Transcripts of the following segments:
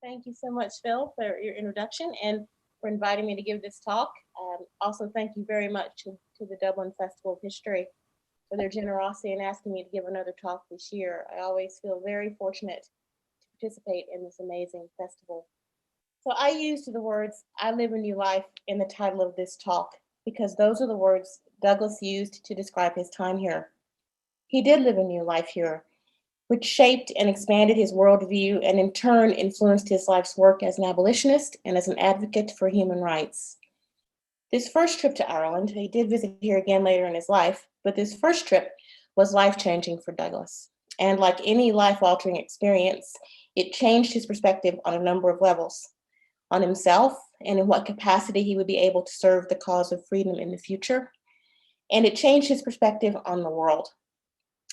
Thank you so much, Phil, for your introduction and for inviting me to give this talk. Also, thank you very much to the Dublin Festival of History for their generosity in asking me to give another talk this year. I always feel very fortunate to participate in this amazing festival. So I used the words, "I live a new life" in the title of this talk because those are the words Douglass used to describe his time here. He did live a new life here, which shaped and expanded his worldview and in turn influenced his life's work as an abolitionist and as an advocate for human rights. This first trip to Ireland, he did visit here again later in his life, but this first trip was life-changing for Douglass. And like any life-altering experience, it changed his perspective on a number of levels, on himself and in what capacity he would be able to serve the cause of freedom in the future. And it changed his perspective on the world,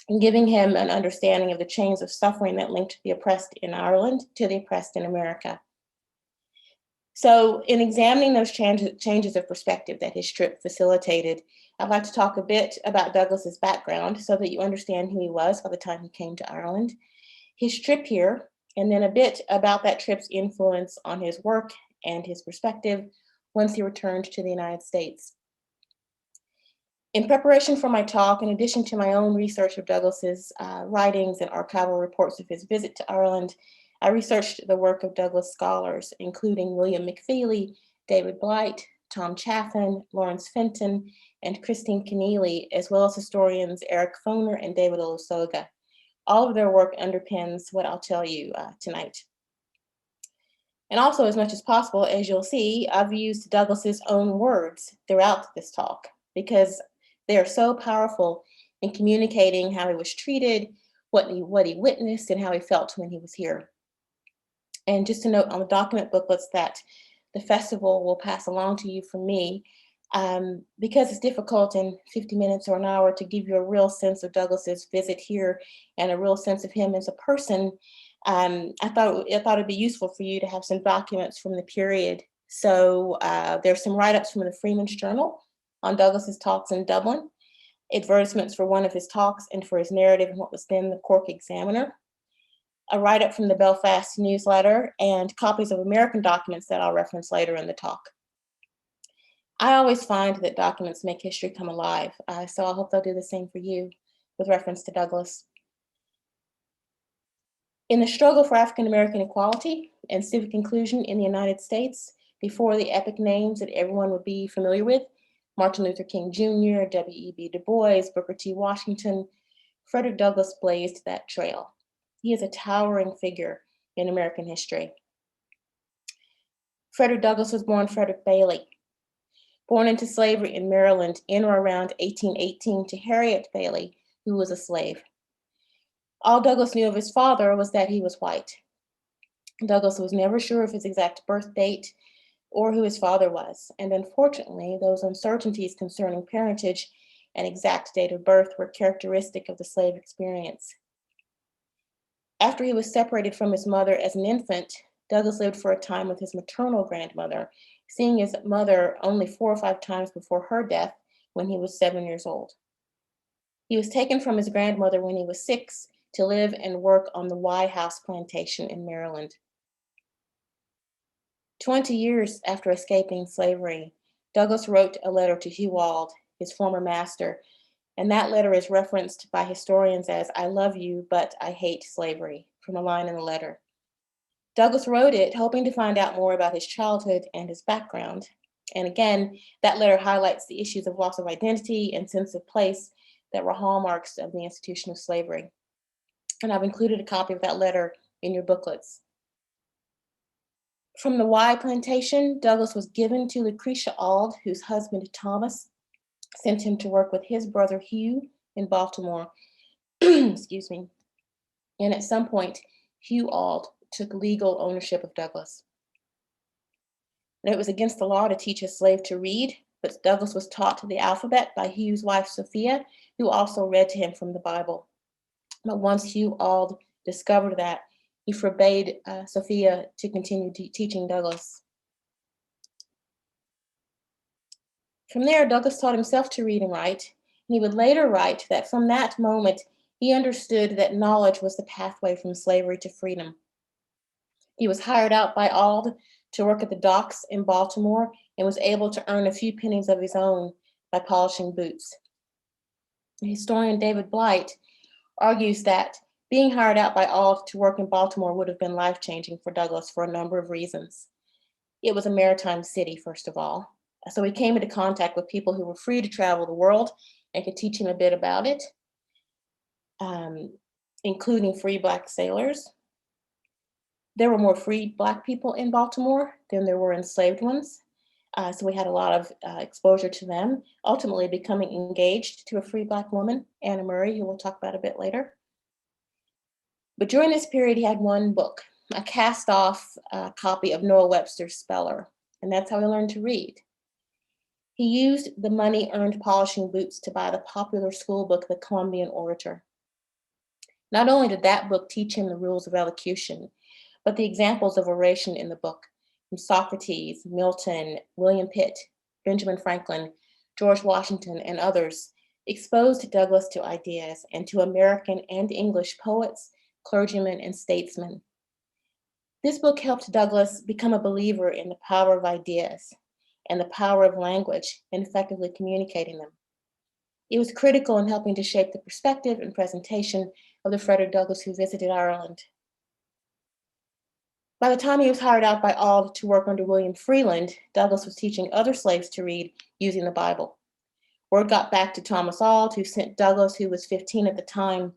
and giving him an understanding of the chains of suffering that linked the oppressed in Ireland to the oppressed in America. So in examining those changes of perspective that his trip facilitated, I'd like to talk a bit about Douglass's background so that you understand who he was by the time he came to Ireland, his trip here, and then a bit about that trip's influence on his work and his perspective once he returned to the United States. In preparation for my talk, in addition to my own research of Douglass's writings and archival reports of his visit to Ireland, I researched the work of Douglass scholars, including William McFeely, David Blight, Tom Chaffin, Lawrence Fenton, and Christine Keneally, as well as historians Eric Foner and David Olusoga. All of their work underpins what I'll tell you tonight. And also, as much as possible, as you'll see, I've used Douglass's own words throughout this talk because they are so powerful in communicating how he was treated, what he witnessed, and how he felt when he was here. And just a note on the document booklets that the festival will pass along to you from me, because it's difficult in 50 minutes or an hour to give you a real sense of Douglass's visit here and a real sense of him as a person. I thought it'd be useful for you to have some documents from the period. So there's some write-ups from the Freeman's Journal on Douglass's talks in Dublin, advertisements for one of his talks and for his narrative in what was then the Cork Examiner, a write-up from the Belfast newsletter, and copies of American documents that I'll reference later in the talk. I always find that documents make history come alive, so I hope they'll do the same for you with reference to Douglass. In the struggle for African American equality and civic inclusion in the United States, before the epic names that everyone would be familiar with, Martin Luther King Jr., W.E.B. Du Bois, Booker T. Washington, Frederick Douglass blazed that trail. He is a towering figure in American history. Frederick Douglass was born Frederick Bailey, born into slavery in Maryland in or around 1818 to Harriet Bailey, who was a slave. All Douglass knew of his father was that he was white. Douglass was never sure of his exact birth date or who his father was, and unfortunately, those uncertainties concerning parentage and exact date of birth were characteristic of the slave experience. After he was separated from his mother as an infant, Douglass lived for a time with his maternal grandmother, seeing his mother only 4 or 5 times before her death when he was 7 years old. He was taken from his grandmother when he was 6 to live and work on the Y House plantation in Maryland. 20 years after escaping slavery, Douglass wrote a letter to Hugh Auld, his former master, and that letter is referenced by historians as "I love you, but I hate slavery," from a line in the letter. Douglass wrote it hoping to find out more about his childhood and his background. And again, that letter highlights the issues of loss of identity and sense of place that were hallmarks of the institution of slavery. And I've included a copy of that letter in your booklets. From the Y plantation, Douglass was given to Lucretia Auld, whose husband Thomas sent him to work with his brother Hugh in Baltimore. Excuse me. And at some point, Hugh Auld took legal ownership of Douglass. And it was against the law to teach a slave to read, but Douglass was taught the alphabet by Hugh's wife Sophia, who also read to him from the Bible. But once Hugh Auld discovered that, he forbade Sophia to continue teaching Douglass. From there, Douglass taught himself to read and write, and he would later write that from that moment, he understood that knowledge was the pathway from slavery to freedom. He was hired out by Auld to work at the docks in Baltimore and was able to earn a few pennies of his own by polishing boots. Historian David Blight argues that being hired out by Auld to work in Baltimore would have been life-changing for Douglass for a number of reasons. It was a maritime city, first of all. So he came into contact with people who were free to travel the world and could teach him a bit about it, including free Black sailors. There were more free Black people in Baltimore than there were enslaved ones. So we had a lot of exposure to them, ultimately becoming engaged to a free Black woman, Anna Murray, who we'll talk about a bit later. But during this period, he had one book, a cast-off copy of Noah Webster's Speller, and that's how he learned to read. He used the money earned polishing boots to buy the popular school book, The Columbian Orator. Not only did that book teach him the rules of elocution, but the examples of oration in the book from Socrates, Milton, William Pitt, Benjamin Franklin, George Washington, and others exposed Douglass to ideas and to American and English poets, clergymen, and statesmen. This book helped Douglass become a believer in the power of ideas and the power of language in effectively communicating them. It was critical in helping to shape the perspective and presentation of the Frederick Douglass who visited Ireland. By the time he was hired out by Auld to work under William Freeland, Douglass was teaching other slaves to read using the Bible. Word got back to Thomas Auld, who sent Douglass, who was 15 at the time,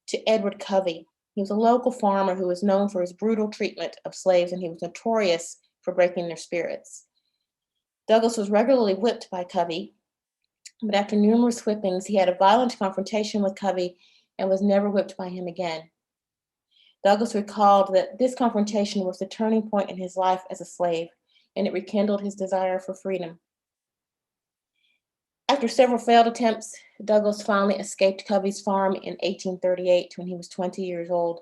to Edward Covey. He was a local farmer who was known for his brutal treatment of slaves, and he was notorious for breaking their spirits. Douglass was regularly whipped by Covey, but after numerous whippings, he had a violent confrontation with Covey and was never whipped by him again. Douglass recalled that this confrontation was the turning point in his life as a slave, and it rekindled his desire for freedom. After several failed attempts, Douglass finally escaped Covey's farm in 1838 when he was 20 years old,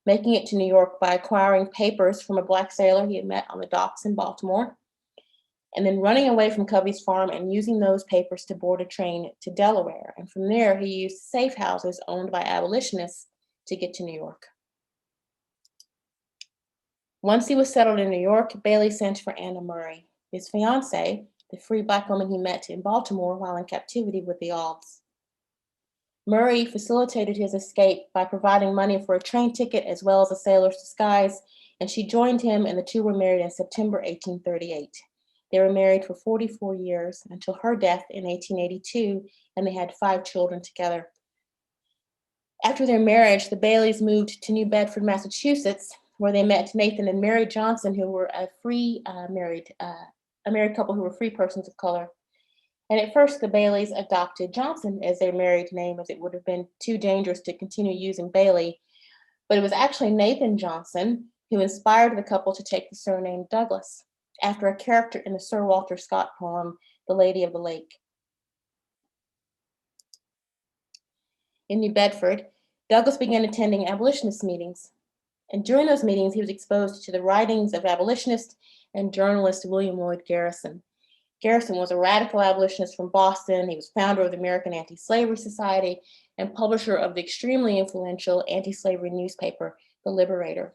making it to New York by acquiring papers from a Black sailor he had met on the docks in Baltimore, and then running away from Covey's farm and using those papers to board a train to Delaware. And from there, he used safe houses owned by abolitionists to get to New York. Once he was settled in New York, Bailey sent for Anna Murray, his fiancée, the free Black woman he met in Baltimore while in captivity with the Aulds. Murray facilitated his escape by providing money for a train ticket as well as a sailor's disguise, and she joined him, and the two were married in September 1838. They were married for 44 years until her death in 1882, and they had 5 children together. After their marriage, the Baileys moved to New Bedford, Massachusetts, where they met Nathan and Mary Johnson, who were a married couple who were free persons of color. And at first, the Baileys adopted Johnson as their married name, as it would have been too dangerous to continue using Bailey. But it was actually Nathan Johnson who inspired the couple to take the surname Douglass, after a character in the Sir Walter Scott poem, The Lady of the Lake. In New Bedford, Douglass began attending abolitionist meetings. And during those meetings, he was exposed to the writings of abolitionist and journalist William Lloyd Garrison. Garrison was a radical abolitionist from Boston. He was founder of the American Anti-Slavery Society and publisher of the extremely influential anti-slavery newspaper, The Liberator.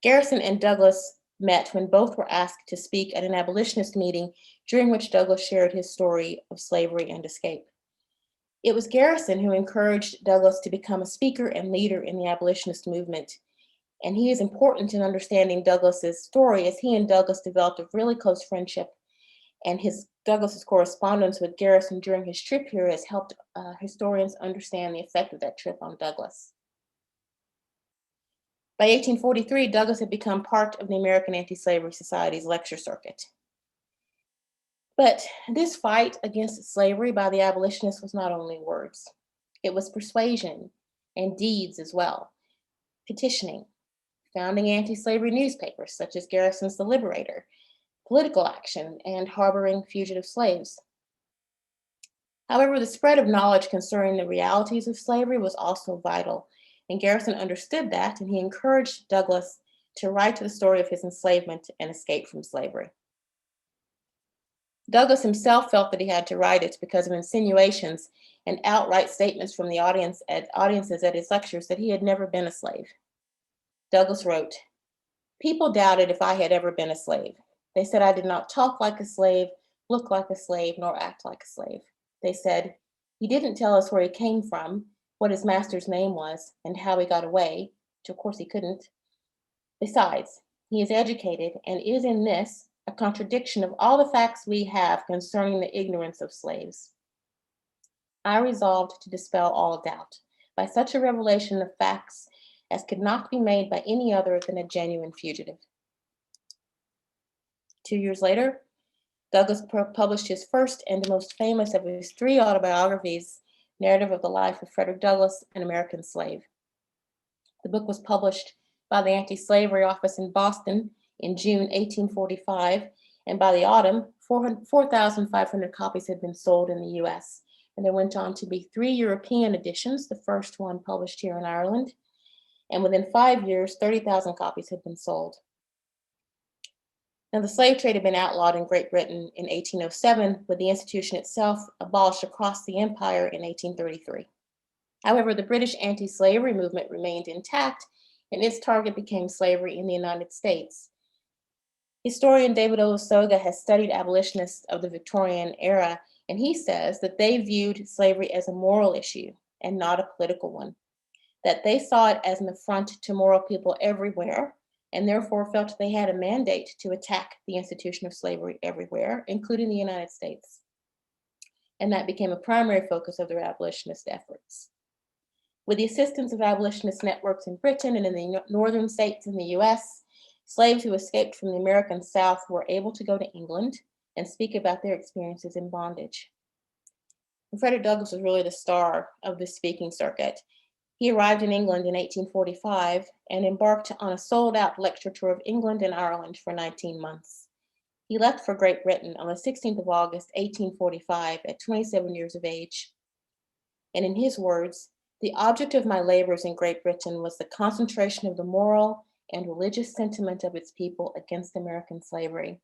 Garrison and Douglass met when both were asked to speak at an abolitionist meeting, during which Douglass shared his story of slavery and escape. It was Garrison who encouraged Douglass to become a speaker and leader in the abolitionist movement. And he is important in understanding Douglass's story, as he and Douglass developed a really close friendship. And Douglass's correspondence with Garrison during his trip here has helped historians understand the effect of that trip on Douglass. By 1843, Douglass had become part of the American Anti-Slavery Society's lecture circuit. But this fight against slavery by the abolitionists was not only words. It was persuasion and deeds as well. Petitioning, founding anti-slavery newspapers such as Garrison's The Liberator, political action, and harboring fugitive slaves. However, the spread of knowledge concerning the realities of slavery was also vital, and Garrison understood that, and he encouraged Douglass to write the story of his enslavement and escape from slavery. Douglass himself felt that he had to write it because of insinuations and outright statements from the audiences at his lectures that he had never been a slave. Douglass wrote, "People doubted if I had ever been a slave. They said I did not talk like a slave, look like a slave, nor act like a slave. They said, he didn't tell us where he came from, what his master's name was, and how he got away, which of course he couldn't. Besides, he is educated and is in this a contradiction of all the facts we have concerning the ignorance of slaves. I resolved to dispel all doubt by such a revelation of facts as could not be made by any other than a genuine fugitive." 2 years later, Douglass published his first and most famous of his 3 autobiographies, Narrative of the Life of Frederick Douglass, an American Slave. The book was published by the Anti-Slavery Office in Boston in June 1845, and by the autumn, 4,500 copies had been sold in the US. And there went on to be 3 European editions, the first one published here in Ireland. And within 5 years, 30,000 copies had been sold. Now, the slave trade had been outlawed in Great Britain in 1807, with the institution itself abolished across the empire in 1833. However, the British anti-slavery movement remained intact, and its target became slavery in the United States. Historian David Olusoga has studied abolitionists of the Victorian era, and he says that they viewed slavery as a moral issue and not a political one, that they saw it as an affront to moral people everywhere, and therefore felt they had a mandate to attack the institution of slavery everywhere, including the United States. And that became a primary focus of their abolitionist efforts. With the assistance of abolitionist networks in Britain and in the northern states in the US, slaves who escaped from the American South were able to go to England and speak about their experiences in bondage. And Frederick Douglass was really the star of the speaking circuit. He arrived in England in 1845 and embarked on a sold-out lecture tour of England and Ireland for 19 months. He left for Great Britain on the 16th of August, 1845, at 27 years of age. And in his words, "The object of my labors in Great Britain was the concentration of the moral and religious sentiment of its people against American slavery."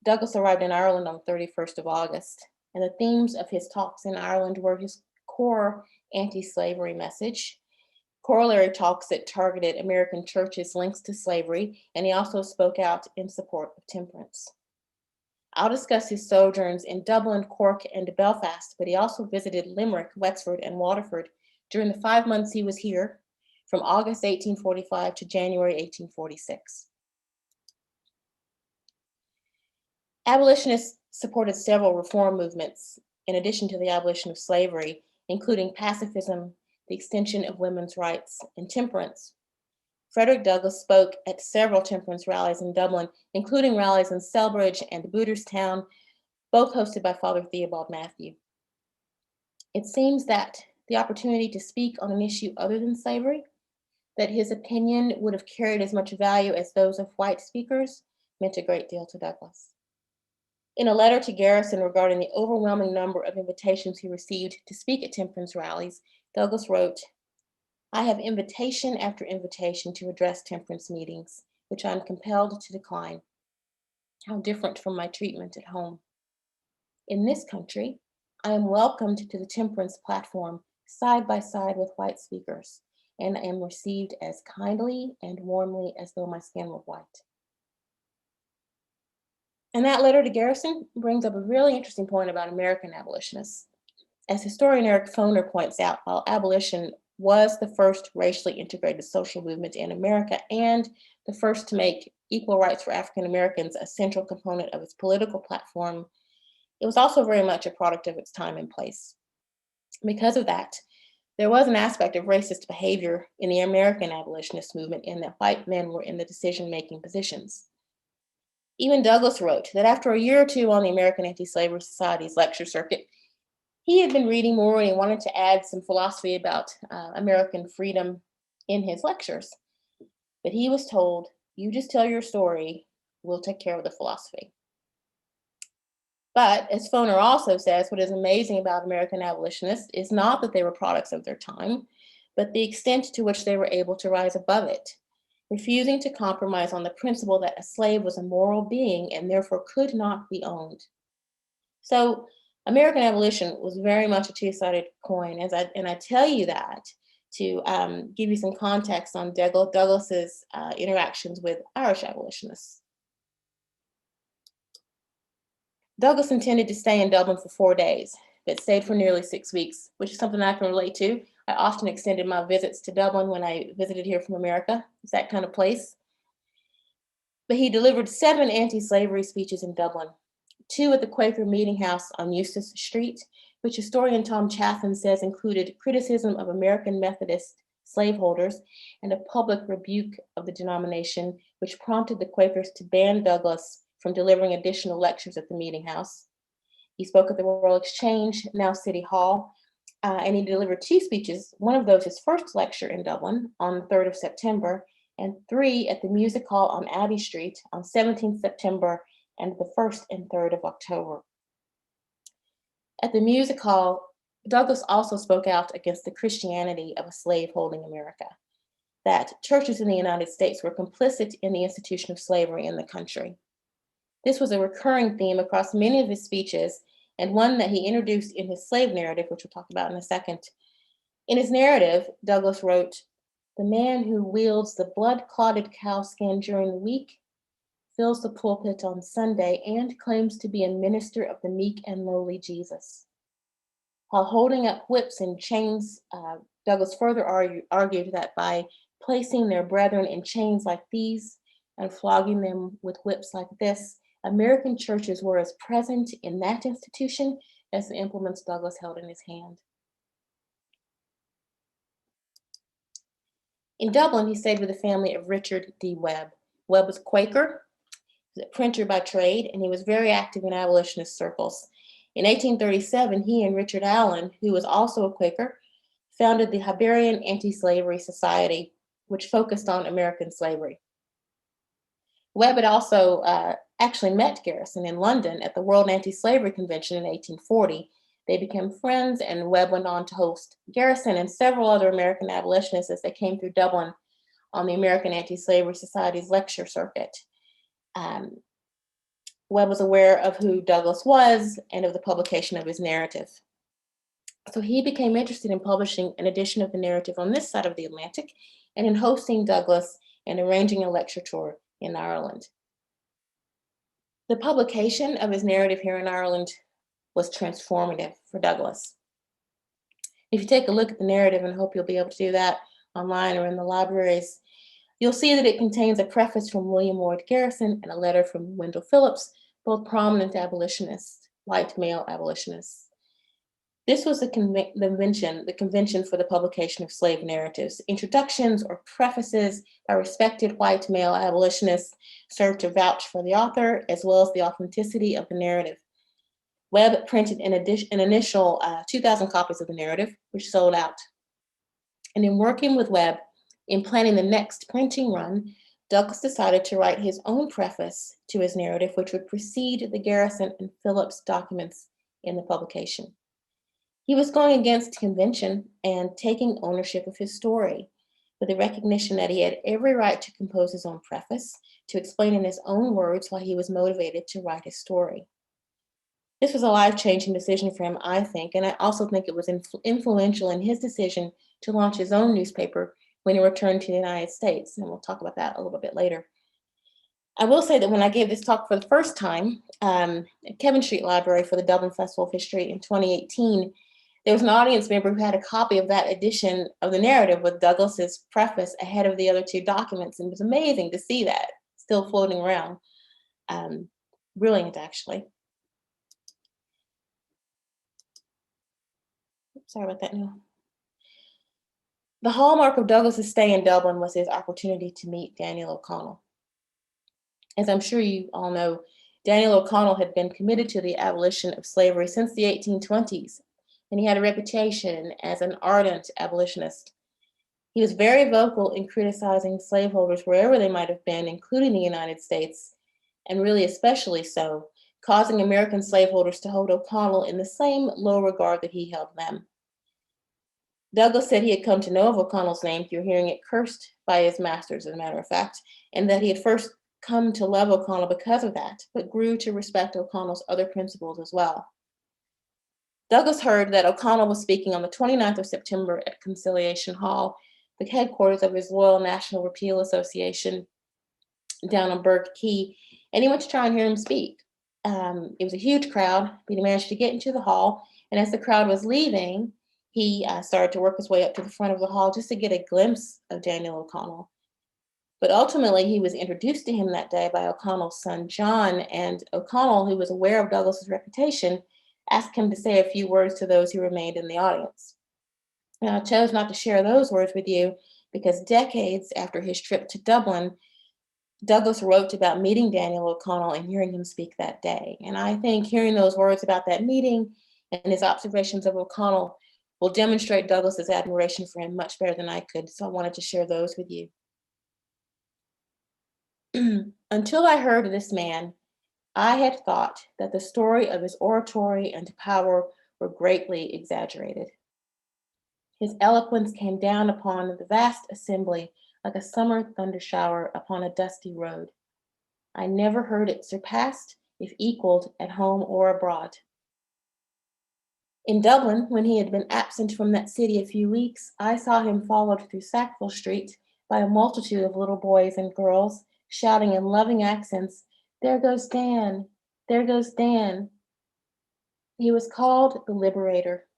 Douglass arrived in Ireland on the 31st of August, and the themes of his talks in Ireland were his core anti-slavery message, corollary talks that targeted American churches' links to slavery, and he also spoke out in support of temperance. I'll discuss his sojourns in Dublin, Cork, and Belfast, but he also visited Limerick, Wexford, and Waterford during the 5 months he was here, from August 1845 to January 1846. Abolitionists supported several reform movements in addition to the abolition of slavery, including pacifism, the extension of women's rights, and temperance. Frederick Douglass spoke at several temperance rallies in Dublin, including rallies in Selbridge and Booterstown, both hosted by Father Theobald Matthew. It seems that the opportunity to speak on an issue other than slavery, that his opinion would have carried as much value as those of white speakers, meant a great deal to Douglass. In a letter to Garrison regarding the overwhelming number of invitations he received to speak at temperance rallies, Douglass wrote, "I have invitation after invitation to address temperance meetings, which I am compelled to decline. How different from my treatment at home. In this country, I am welcomed to the temperance platform side by side with white speakers, and I am received as kindly and warmly as though my skin were white." And that letter to Garrison brings up a really interesting point about American abolitionists. As historian Eric Foner points out, while abolition was the first racially integrated social movement in America and the first to make equal rights for African Americans a central component of its political platform, it was also very much a product of its time and place. Because of that, there was an aspect of racist behavior in the American abolitionist movement in that white men were in the decision-making positions. Even Douglass wrote that after a year or two on the American Anti-Slavery Society's lecture circuit, he had been reading more and he wanted to add some philosophy about American freedom in his lectures. But he was told, "You just tell your story, we'll take care of the philosophy." But as Foner also says, what is amazing about American abolitionists is not that they were products of their time, but the extent to which they were able to rise above it, refusing to compromise on the principle that a slave was a moral being and therefore could not be owned. So American abolition was very much a two-sided coin, and I tell you that to give you some context on Douglass's interactions with Irish abolitionists. Douglass intended to stay in Dublin for 4 days, but stayed for nearly 6 weeks, which is something I can relate to. I often extended my visits to Dublin when I visited here from America. It's that kind of place. But he delivered 7 anti-slavery speeches in Dublin, 2 at the Quaker Meeting House on Eustace Street, which historian Tom Chaffin says included criticism of American Methodist slaveholders and a public rebuke of the denomination, which prompted the Quakers to ban Douglass from delivering additional lectures at the Meeting House. He spoke at the Royal Exchange, now City Hall, and he delivered 2 speeches, one of those his first lecture in Dublin on the 3rd of September, and 3 at the Music Hall on Abbey Street on 17th September and the 1st and 3rd of October. At the Music Hall, Douglass also spoke out against the Christianity of a slave-holding America, that churches in the United States were complicit in the institution of slavery in the country. This was a recurring theme across many of his speeches, and one that he introduced in his slave narrative, which we'll talk about in a second. In his narrative, Douglass wrote, "The man who wields the blood-clotted cowskin during the week fills the pulpit on Sunday and claims to be a minister of the meek and lowly Jesus." While holding up whips and chains, Douglass further argued that by placing their brethren in chains like these and flogging them with whips like this, American churches were as present in that institution as the implements Douglass held in his hand. In Dublin, he stayed with the family of Richard D Webb. Webb was Quaker, he was a printer by trade, and he was very active in abolitionist circles. In 1837, he and Richard Allen, who was also a Quaker, founded the Hibernian Anti-Slavery Society, which focused on American slavery. Webb had also actually met Garrison in London at the World Anti-Slavery Convention in 1840. They became friends, and Webb went on to host Garrison and several other American abolitionists as they came through Dublin on the American Anti-Slavery Society's lecture circuit. Webb was aware of who Douglass was and of the publication of his narrative. So he became interested in publishing an edition of the narrative on this side of the Atlantic and in hosting Douglass and arranging a lecture tour in Ireland. The publication of his narrative here in Ireland was transformative for Douglass. If you take a look at the narrative, and I hope you'll be able to do that online or in the libraries, you'll see that it contains a preface from William Lloyd Garrison and a letter from Wendell Phillips, both prominent abolitionists, white male abolitionists. This was the convention for the publication of slave narratives. Introductions or prefaces by respected white male abolitionists served to vouch for the author as well as the authenticity of the narrative. Webb printed an initial 2,000 copies of the narrative, which sold out. And in working with Webb, in planning the next printing run, Douglass decided to write his own preface to his narrative, which would precede the Garrison and Phillips documents in the publication. He was going against convention and taking ownership of his story, with the recognition that he had every right to compose his own preface, to explain in his own words why he was motivated to write his story. This was a life-changing decision for him, I think, and I also think it was influential in his decision to launch his own newspaper when he returned to the United States, and we'll talk about that a little bit later. I will say that when I gave this talk for the first time at Kevin Street Library for the Dublin Festival of History in 2018, there was an audience member who had a copy of that edition of the narrative with Douglass's preface ahead of the other 2 documents, and it was amazing to see that still floating around. Brilliant, actually. Sorry about that now. The hallmark of Douglass's stay in Dublin was his opportunity to meet Daniel O'Connell. As I'm sure you all know, Daniel O'Connell had been committed to the abolition of slavery since the 1820s, and he had a reputation as an ardent abolitionist. He was very vocal in criticizing slaveholders wherever they might have been, including the United States, and really especially so, causing American slaveholders to hold O'Connell in the same low regard that he held them. Douglass said he had come to know of O'Connell's name through hearing it cursed by his masters, as a matter of fact, and that he had first come to love O'Connell because of that, but grew to respect O'Connell's other principles as well. Douglass heard that O'Connell was speaking on the 29th of September at Conciliation Hall, the headquarters of his Loyal National Repeal Association down on Burke Quay, and he went to try and hear him speak. It was a huge crowd, but he managed to get into the hall, and as the crowd was leaving, he started to work his way up to the front of the hall just to get a glimpse of Daniel O'Connell. But ultimately, he was introduced to him that day by O'Connell's son, John, and O'Connell, who was aware of Douglass's reputation, asked him to say a few words to those who remained in the audience. Now, I chose not to share those words with you because decades after his trip to Dublin, Douglass wrote about meeting Daniel O'Connell and hearing him speak that day. And I think hearing those words about that meeting and his observations of O'Connell will demonstrate Douglass's admiration for him much better than I could. So I wanted to share those with you. Until I heard of this man, I had thought that the story of his oratory and power were greatly exaggerated. His eloquence came down upon the vast assembly like a summer thunder shower upon a dusty road. I never heard it surpassed, if equaled, at home or abroad. In Dublin, when he had been absent from that city a few weeks, I saw him followed through Sackville Street by a multitude of little boys and girls, shouting in loving accents, "There goes Dan, there goes Dan." He was called the Liberator,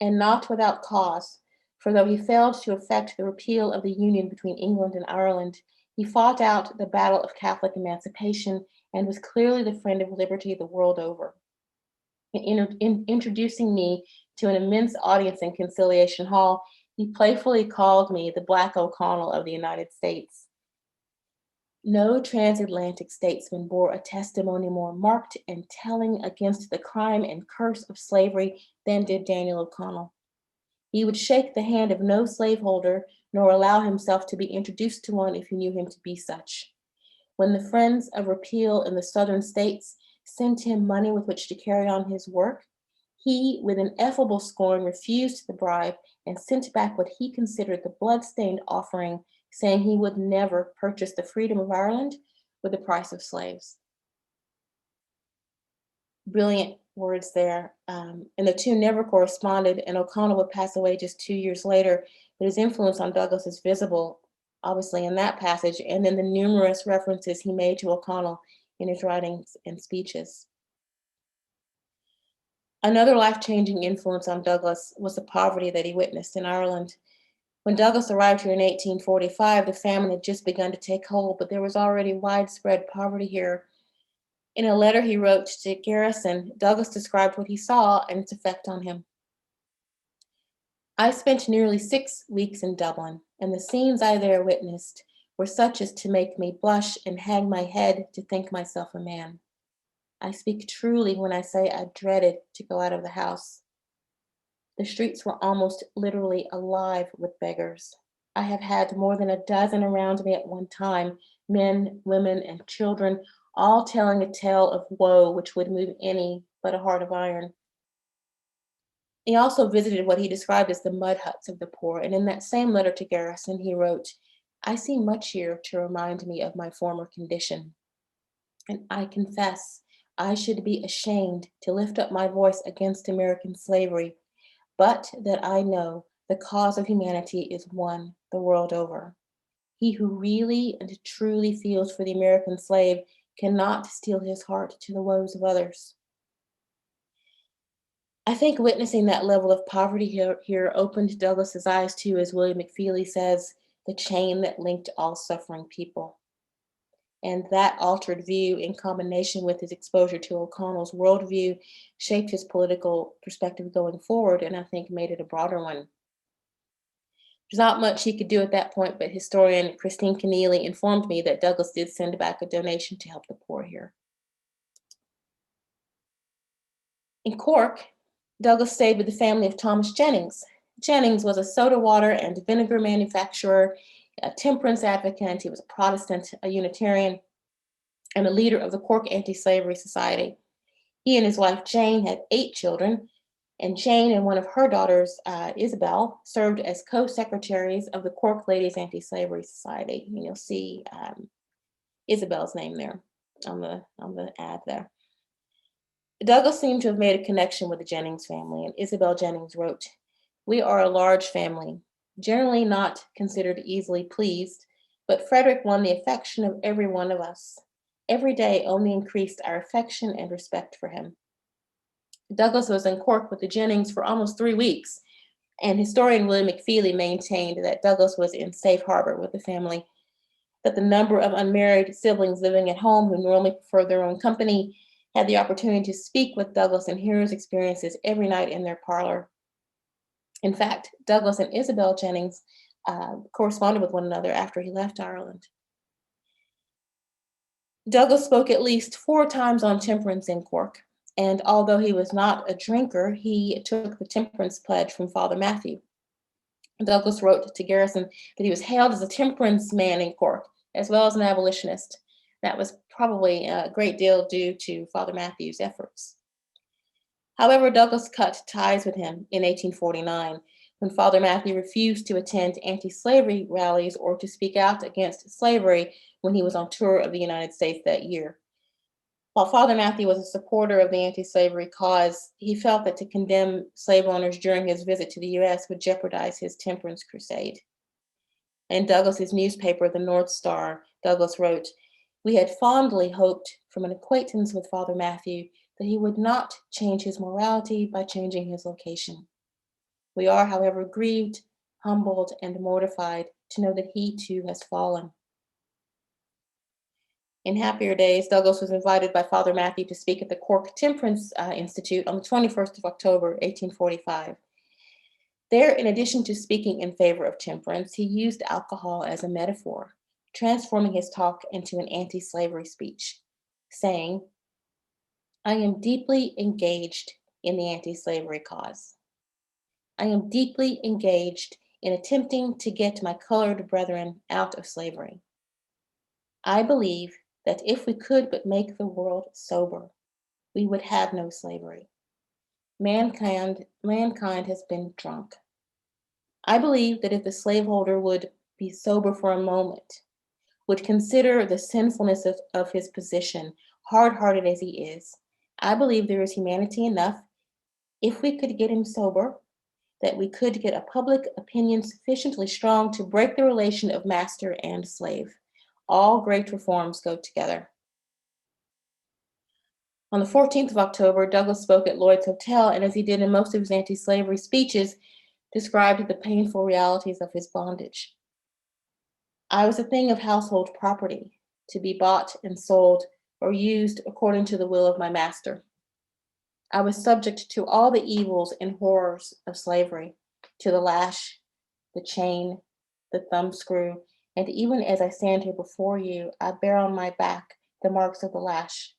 and not without cause, for though he failed to effect the repeal of the union between England and Ireland, he fought out the battle of Catholic emancipation and was clearly the friend of liberty the world over. In introducing me to an immense audience in Conciliation Hall, he playfully called me the Black O'Connell of the United States. No transatlantic statesman bore a testimony more marked and telling against the crime and curse of slavery than did Daniel O'Connell. He would shake the hand of no slaveholder, nor allow himself to be introduced to one if he knew him to be such. When the friends of repeal in the southern states sent him money with which to carry on his work, he, with ineffable scorn, refused the bribe and sent back what he considered the blood-stained offering, saying he would never purchase the freedom of Ireland with the price of slaves. Brilliant words there. And the two never corresponded, and O'Connell would pass away just 2 years later, but his influence on Douglass is visible, obviously, in that passage, and in the numerous references he made to O'Connell in his writings and speeches. Another life-changing influence on Douglass was the poverty that he witnessed in Ireland. When Douglass arrived here in 1845, the famine had just begun to take hold, but there was already widespread poverty here. In a letter he wrote to Garrison, Douglass described what he saw and its effect on him. I spent nearly 6 weeks in Dublin, and the scenes I there witnessed were such as to make me blush and hang my head to think myself a man. I speak truly when I say I dreaded to go out of the house. The streets were almost literally alive with beggars. I have had more than a dozen around me at one time, men, women, and children, all telling a tale of woe which would move any but a heart of iron. He also visited what he described as the mud huts of the poor, and in that same letter to Garrison, he wrote, "I see much here to remind me of my former condition, and I confess I should be ashamed to lift up my voice against American slavery, but that I know the cause of humanity is one the world over. He who really and truly feels for the American slave cannot steel his heart to the woes of others." I think witnessing that level of poverty here opened Douglass's eyes to, as William McFeely says, the chain that linked all suffering people. And that altered view, in combination with his exposure to O'Connell's worldview, shaped his political perspective going forward, and I think made it a broader one. There's not much he could do at that point, but historian Christine Keneally informed me that Douglass did send back a donation to help the poor here. In Cork, Douglass stayed with the family of Thomas Jennings. Jennings was a soda water and vinegar manufacturer, a temperance advocate. He was a Protestant, a Unitarian, and a leader of the Cork Anti-Slavery Society. He and his wife Jane had 8 children, and Jane and one of her daughters, Isabel, served as co-secretaries of the Cork Ladies Anti-Slavery Society. And you'll see Isabel's name there on the ad there. Douglass seemed to have made a connection with the Jennings family, and Isabel Jennings wrote, "We are a large family, generally not considered easily pleased, but Frederick won the affection of every one of us. Every day only increased our affection and respect for him." Douglass was in Cork with the Jennings for almost 3 weeks, and historian William McFeely maintained that Douglass was in safe harbor with the family, that the number of unmarried siblings living at home who normally preferred their own company had the opportunity to speak with Douglass and hear his experiences every night in their parlor. In fact, Douglass and Isabel Jennings corresponded with one another after he left Ireland. Douglass spoke at least 4 times on temperance in Cork, and although he was not a drinker, he took the temperance pledge from Father Matthew. Douglass wrote to Garrison that he was hailed as a temperance man in Cork, as well as an abolitionist. That was probably a great deal due to Father Matthew's efforts. However, Douglass cut ties with him in 1849 when Father Matthew refused to attend anti-slavery rallies or to speak out against slavery when he was on tour of the United States that year. While Father Matthew was a supporter of the anti-slavery cause, he felt that to condemn slave owners during his visit to the U.S. would jeopardize his temperance crusade. In Douglass's newspaper, the North Star, Douglass wrote, "We had fondly hoped from an acquaintance with Father Matthew that he would not change his morality by changing his location. We are, however, grieved, humbled, and mortified to know that he too has fallen." In happier days, Douglass was invited by Father Matthew to speak at the Cork Temperance Institute on the 21st of October, 1845. There, in addition to speaking in favor of temperance, he used alcohol as a metaphor, transforming his talk into an anti-slavery speech, saying, "I am deeply engaged in the anti-slavery cause. I am deeply engaged in attempting to get my colored brethren out of slavery. I believe that if we could but make the world sober, we would have no slavery. Mankind has been drunk. I believe that if the slaveholder would be sober for a moment, would consider the sinfulness of his position, hard-hearted as he is, I believe there is humanity enough, if we could get him sober, that we could get a public opinion sufficiently strong to break the relation of master and slave. All great reforms go together." On the 14th of October, Douglass spoke at Lloyd's Hotel, and as he did in most of his anti-slavery speeches, described the painful realities of his bondage. "I was a thing of household property, to be bought and sold or used according to the will of my master. I was subject to all the evils and horrors of slavery, to the lash, the chain, the thumbscrew, and even as I stand here before you, I bear on my back the marks of the lash."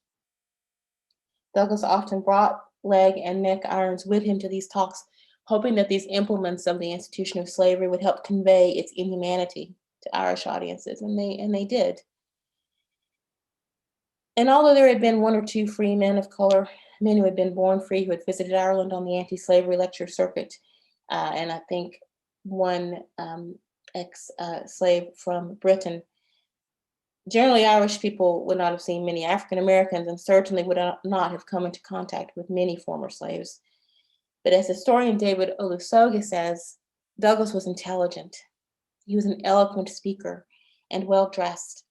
Douglass often brought leg and neck irons with him to these talks, hoping that these implements of the institution of slavery would help convey its inhumanity to Irish audiences, and they did. And although there had been 1 or 2 free men of color, men who had been born free, who had visited Ireland on the anti-slavery lecture circuit, and I think one ex-slave from Britain, generally Irish people would not have seen many African Americans and certainly would not have come into contact with many former slaves. But as historian David Olusoga says, Douglass was intelligent. He was an eloquent speaker and well-dressed.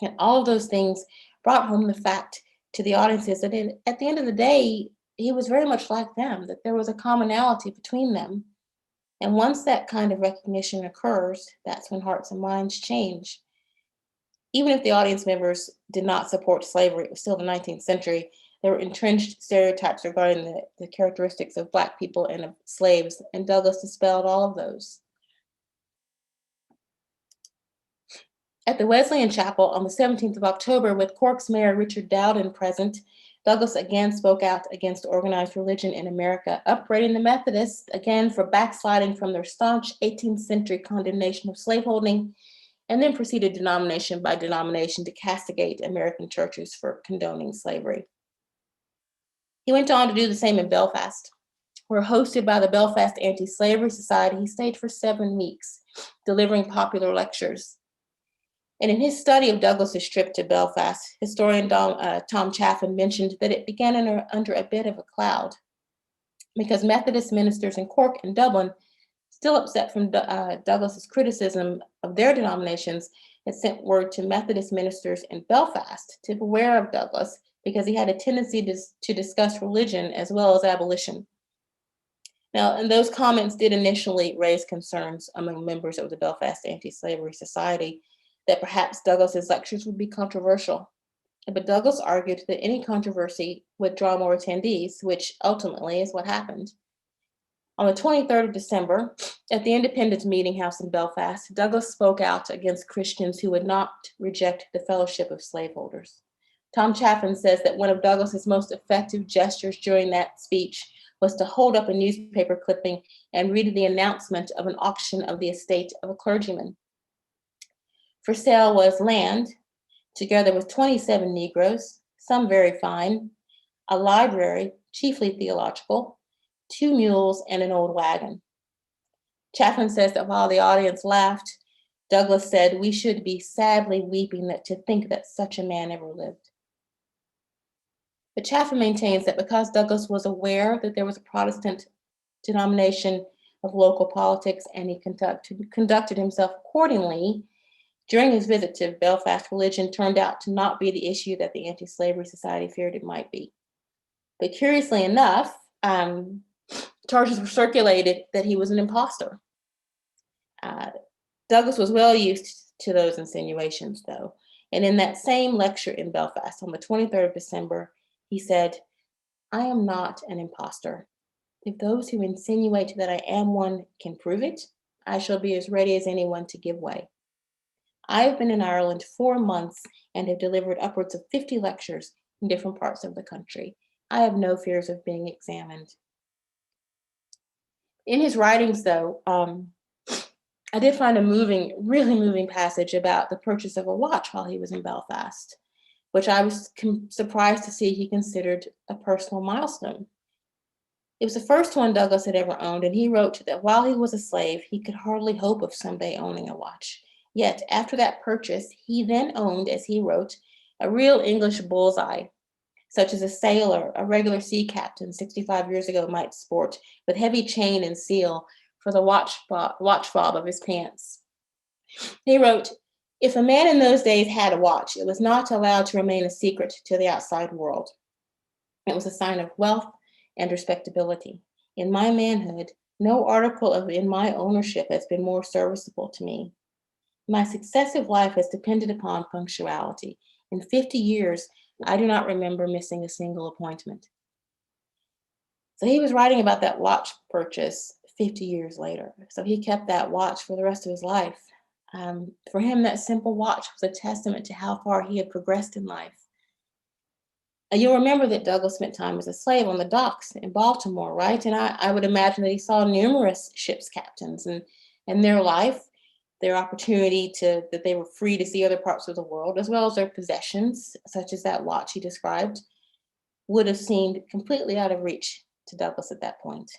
And all of those things brought home the fact to the audiences that at the end of the day, he was very much like them, that there was a commonality between them. And once that kind of recognition occurs, that's when hearts and minds change. Even if the audience members did not support slavery, it was still the 19th century, there were entrenched stereotypes regarding the characteristics of Black people and of slaves, and Douglass dispelled all of those. At the Wesleyan Chapel on the 17th of October, with Cork's Mayor Richard Dowden present, Douglass again spoke out against organized religion in America, upbraiding the Methodists again for backsliding from their staunch 18th century condemnation of slaveholding, and then proceeded denomination by denomination to castigate American churches for condoning slavery. He went on to do the same in Belfast, where, hosted by the Belfast Anti-Slavery Society, he stayed for 7 weeks, delivering popular lectures. And in his study of Douglass's trip to Belfast, historian Tom Chaffin mentioned that it began under a bit of a cloud because Methodist ministers in Cork and Dublin, still upset from Douglass's criticism of their denominations, had sent word to Methodist ministers in Belfast to beware of Douglass because he had a tendency to discuss religion as well as abolition. Now, and those comments did initially raise concerns among members of the Belfast Anti-Slavery Society that perhaps Douglass's lectures would be controversial. But Douglass argued that any controversy would draw more attendees, which ultimately is what happened. On the 23rd of December, at the Independence Meeting House in Belfast, Douglass spoke out against Christians who would not reject the fellowship of slaveholders. Tom Chaffin says that one of Douglass's most effective gestures during that speech was to hold up a newspaper clipping and read the announcement of an auction of the estate of a clergyman. For sale was land, together with 27 Negroes, some very fine, a library, chiefly theological, 2 mules, and an old wagon. Chaffin says that while the audience laughed, Douglass said, "We should be sadly weeping to think that such a man ever lived." But Chaffin maintains that because Douglass was aware that there was a Protestant denomination of local politics and he conducted himself accordingly, during his visit to Belfast, religion turned out to not be the issue that the Anti-Slavery Society feared it might be. But curiously enough, charges were circulated that he was an imposter. Douglass was well used to those insinuations, though. And in that same lecture in Belfast on the 23rd of December, he said, "I am not an imposter. If those who insinuate that I am one can prove it, I shall be as ready as anyone to give way. I have been in Ireland 4 months and have delivered upwards of 50 lectures in different parts of the country. I have no fears of being examined." In his writings, though, I did find a really moving passage about the purchase of a watch while he was in Belfast, which I was surprised to see he considered a personal milestone. It was the first one Douglass had ever owned, and he wrote that while he was a slave, he could hardly hope of someday owning a watch. Yet, after that purchase, he then owned, as he wrote, a real English bullseye, such as a sailor, a regular sea captain 65 years ago might sport, with heavy chain and seal for the watch fob of his pants. He wrote, "If a man in those days had a watch, it was not allowed to remain a secret to the outside world. It was a sign of wealth and respectability. In my manhood, no article in my ownership has been more serviceable to me. My successive life has depended upon punctuality. In 50 years, I do not remember missing a single appointment." So he was writing about that watch purchase 50 years later. So he kept that watch for the rest of his life. For him, that simple watch was a testament to how far he had progressed in life. You'll remember that Douglass spent time as a slave on the docks in Baltimore, right? And I would imagine that he saw numerous ship's captains and their life, their opportunity that they were free to see other parts of the world, as well as their possessions, such as that watch he described, would have seemed completely out of reach to Douglass at that point.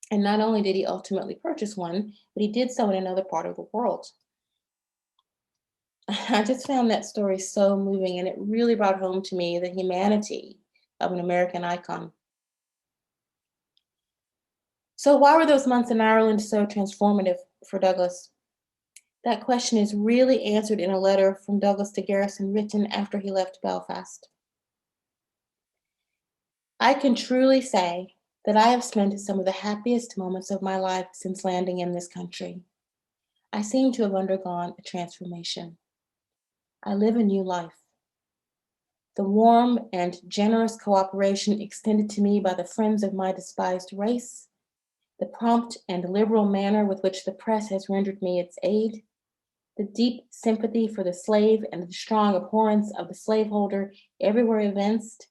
And not only did he ultimately purchase one, but he did so in another part of the world. I just found that story so moving, and it really brought home to me the humanity of an American icon. So why were those months in Ireland so transformative for Douglass? That question is really answered in a letter from Douglass to Garrison written after he left Belfast. "I can truly say that I have spent some of the happiest moments of my life since landing in this country. I seem to have undergone a transformation. I live a new life. The warm and generous cooperation extended to me by the friends of my despised race, the prompt and liberal manner with which the press has rendered me its aid, the deep sympathy for the slave and the strong abhorrence of the slaveholder everywhere evinced,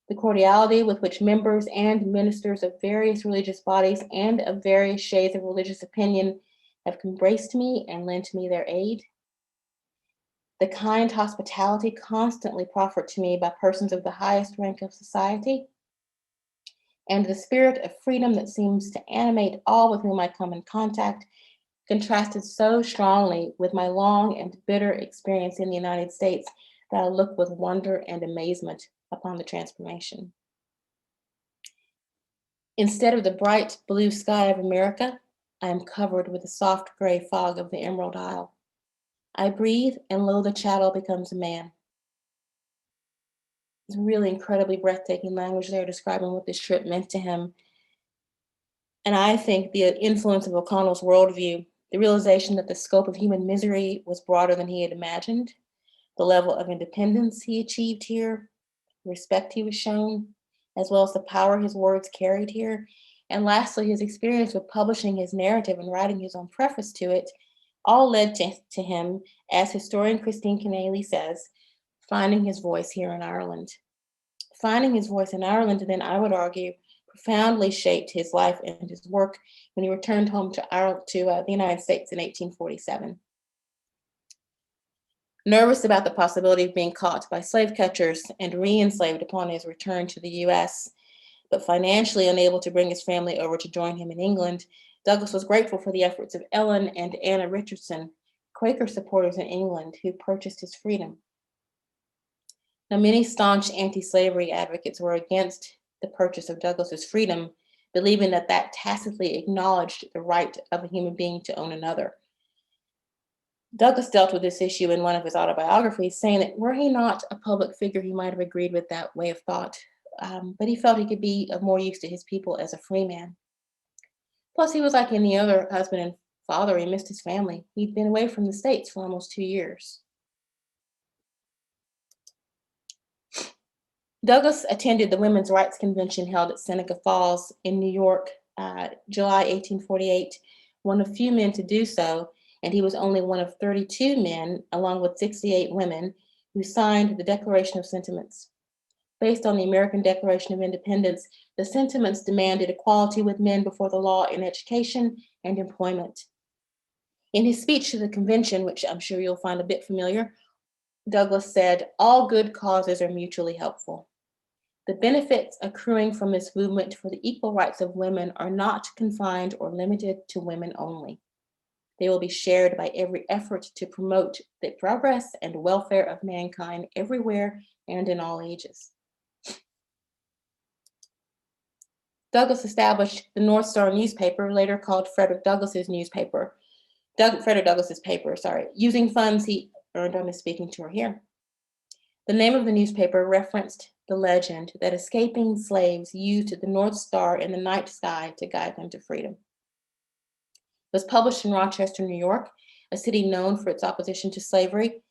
the cordiality with which members and ministers of various religious bodies and of various shades of religious opinion have embraced me and lent me their aid, the kind hospitality constantly proffered to me by persons of the highest rank of society, and the spirit of freedom that seems to animate all with whom I come in contact, contrasted so strongly with my long and bitter experience in the United States that I look with wonder and amazement upon the transformation. Instead of the bright blue sky of America, I am covered with the soft gray fog of the Emerald Isle. I breathe, and lo, the chattel becomes a man. It's really incredibly breathtaking language there describing what this trip meant to him. And I think the influence of O'Connell's worldview, the realization that the scope of human misery was broader than he had imagined, the level of independence he achieved here, the respect he was shown, as well as the power his words carried here, and lastly, his experience with publishing his narrative and writing his own preface to it, all led to him, as historian Christine Keneally says, finding his voice here in Ireland. Finding his voice in Ireland, then I would argue, profoundly shaped his life and his work when he returned home to the United States in 1847. Nervous about the possibility of being caught by slave catchers and re-enslaved upon his return to the US, but financially unable to bring his family over to join him in England, Douglass was grateful for the efforts of Ellen and Anna Richardson, Quaker supporters in England who purchased his freedom. Now, many staunch anti-slavery advocates were against the purchase of Douglass's freedom, believing that that tacitly acknowledged the right of a human being to own another. Douglass dealt with this issue in one of his autobiographies, saying that were he not a public figure, he might have agreed with that way of thought, but he felt he could be of more use to his people as a free man. Plus, he was like any other husband and father. He missed his family. He'd been away from the States for almost 2 years. Douglass attended the Women's Rights Convention held at Seneca Falls in New York, July 1848, one of few men to do so, and he was only one of 32 men, along with 68 women, who signed the Declaration of Sentiments. Based on the American Declaration of Independence, the sentiments demanded equality with men before the law in education and employment. In his speech to the convention, which I'm sure you'll find a bit familiar, Douglass said, "All good causes are mutually helpful. The benefits accruing from this movement for the equal rights of women are not confined or limited to women only. They will be shared by every effort to promote the progress and welfare of mankind everywhere and in all ages." Douglass established the North Star newspaper, later called Frederick Douglass's paper, using funds he earned on his speaking tour here. The name of the newspaper referenced the legend that escaping slaves used the North Star in the night sky to guide them to freedom. It was published in Rochester, New York, a city known for its opposition to slavery.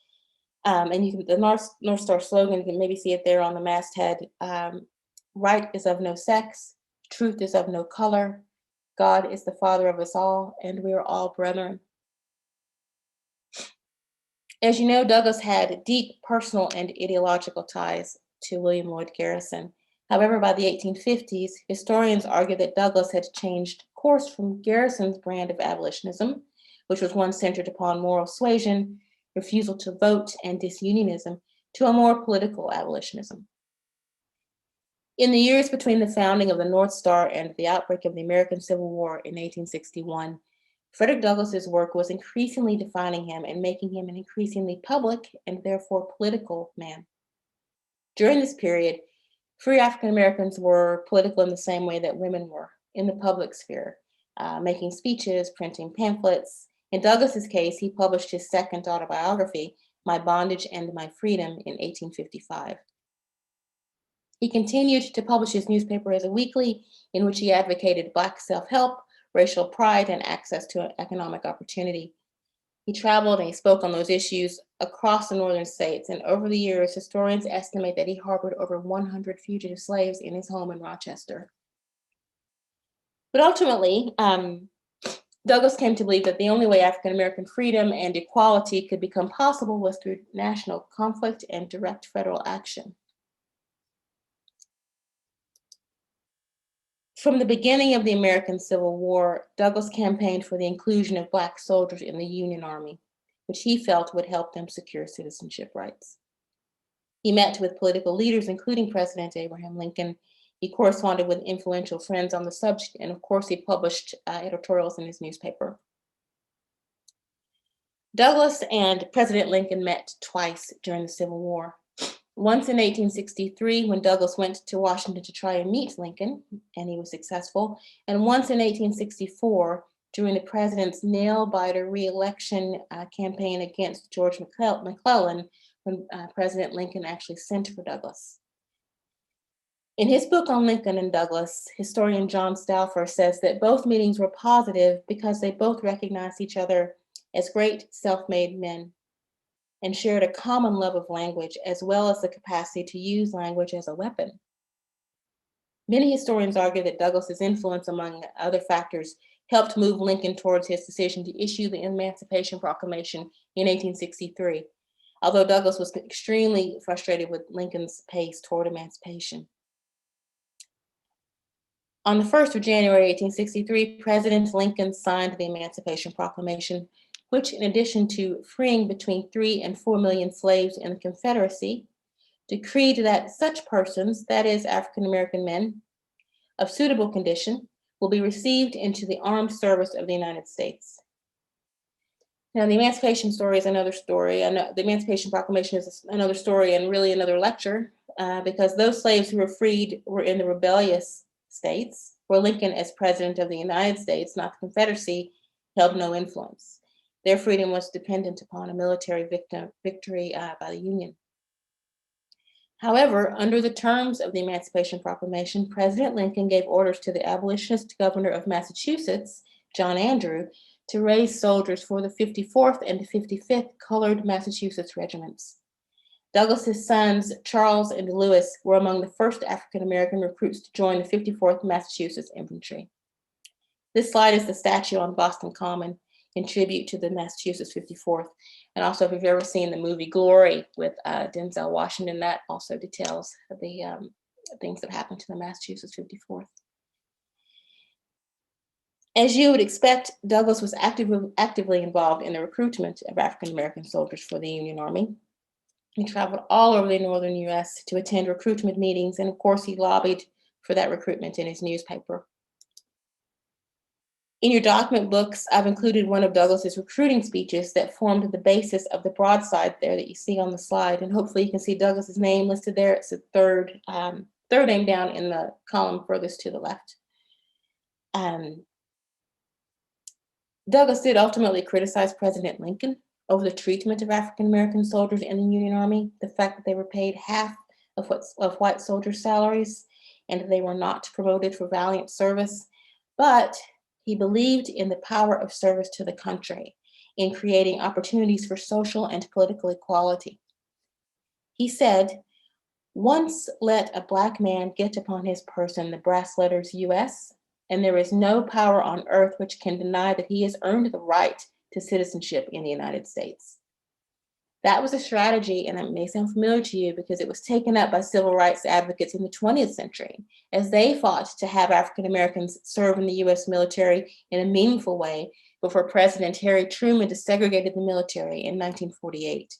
And the North Star slogan, you can maybe see it there on the masthead. Right is of no sex, truth is of no color, God is the father of us all, and we are all brethren. As you know, Douglass had deep personal and ideological ties to William Lloyd Garrison. However, by the 1850s, historians argue that Douglass had changed course from Garrison's brand of abolitionism, which was one centered upon moral suasion, refusal to vote, and disunionism, to a more political abolitionism. In the years between the founding of the North Star and the outbreak of the American Civil War in 1861, Frederick Douglass's work was increasingly defining him and making him an increasingly public and therefore political man. During this period, free African Americans were political in the same way that women were, in the public sphere, making speeches, printing pamphlets. In Douglass's case, he published his second autobiography, My Bondage and My Freedom, in 1855. He continued to publish his newspaper as a weekly, in which he advocated Black self-help, racial pride, and access to economic opportunity. He traveled and he spoke on those issues across the northern states, and over the years, historians estimate that he harbored over 100 fugitive slaves in his home in Rochester. But ultimately, Douglass came to believe that the only way African American freedom and equality could become possible was through national conflict and direct federal action. From the beginning of the American Civil War, Douglass campaigned for the inclusion of Black soldiers in the Union Army, which he felt would help them secure citizenship rights. He met with political leaders, including President Abraham Lincoln. He corresponded with influential friends on the subject, and of course, he published editorials in his newspaper. Douglass and President Lincoln met twice during the Civil War. Once in 1863, when Douglass went to Washington to try and meet Lincoln, and he was successful, and once in 1864, during the president's nail-biter re-election campaign against George McClellan, when President Lincoln actually sent for Douglass. In his book on Lincoln and Douglass, historian John Stauffer says that both meetings were positive because they both recognized each other as great self-made men and shared a common love of language, as well as the capacity to use language as a weapon. Many historians argue that Douglass's influence, among other factors, helped move Lincoln towards his decision to issue the Emancipation Proclamation in 1863, although Douglass was extremely frustrated with Lincoln's pace toward emancipation. On the 1st of January, 1863, President Lincoln signed the Emancipation Proclamation, which, in addition to freeing between 3 and 4 million slaves in the Confederacy, decreed that such persons, that is, African-American men, of suitable condition, will be received into the armed service of the United States. Now, the Emancipation story is another story, and the Emancipation Proclamation is another story and really another lecture, because those slaves who were freed were in the rebellious states, where Lincoln, as president of the United States, not the Confederacy, held no influence. Their freedom was dependent upon a military victory by the Union. However, under the terms of the Emancipation Proclamation, President Lincoln gave orders to the abolitionist governor of Massachusetts, John Andrew, to raise soldiers for the 54th and 55th Colored Massachusetts Regiments. Douglass's sons, Charles and Lewis, were among the first African-American recruits to join the 54th Massachusetts Infantry. This slide is the statue on Boston Common in tribute to the Massachusetts 54th. And also, if you've ever seen the movie Glory with Denzel Washington, that also details the things that happened to the Massachusetts 54th. As you would expect, Douglass was actively involved in the recruitment of African-American soldiers for the Union Army. He traveled all over the northern US to attend recruitment meetings, and of course, he lobbied for that recruitment in his newspaper. In your document books, I've included one of Douglass's recruiting speeches that formed the basis of the broadside there that you see on the slide, and hopefully you can see Douglass's name listed there. It's the third name down in the column furthest to the left. Douglass did ultimately criticize President Lincoln over the treatment of African-American soldiers in the Union Army, the fact that they were paid half of white soldiers' salaries and that they were not promoted for valiant service, but he believed in the power of service to the country in creating opportunities for social and political equality. He said, "Once let a Black man get upon his person the brass letters US, and there is no power on earth which can deny that he has earned the right to citizenship in the United States." That was a strategy, and it may sound familiar to you because it was taken up by civil rights advocates in the 20th century as they fought to have African Americans serve in the US military in a meaningful way before President Harriet Tubman desegregated the military in 1948.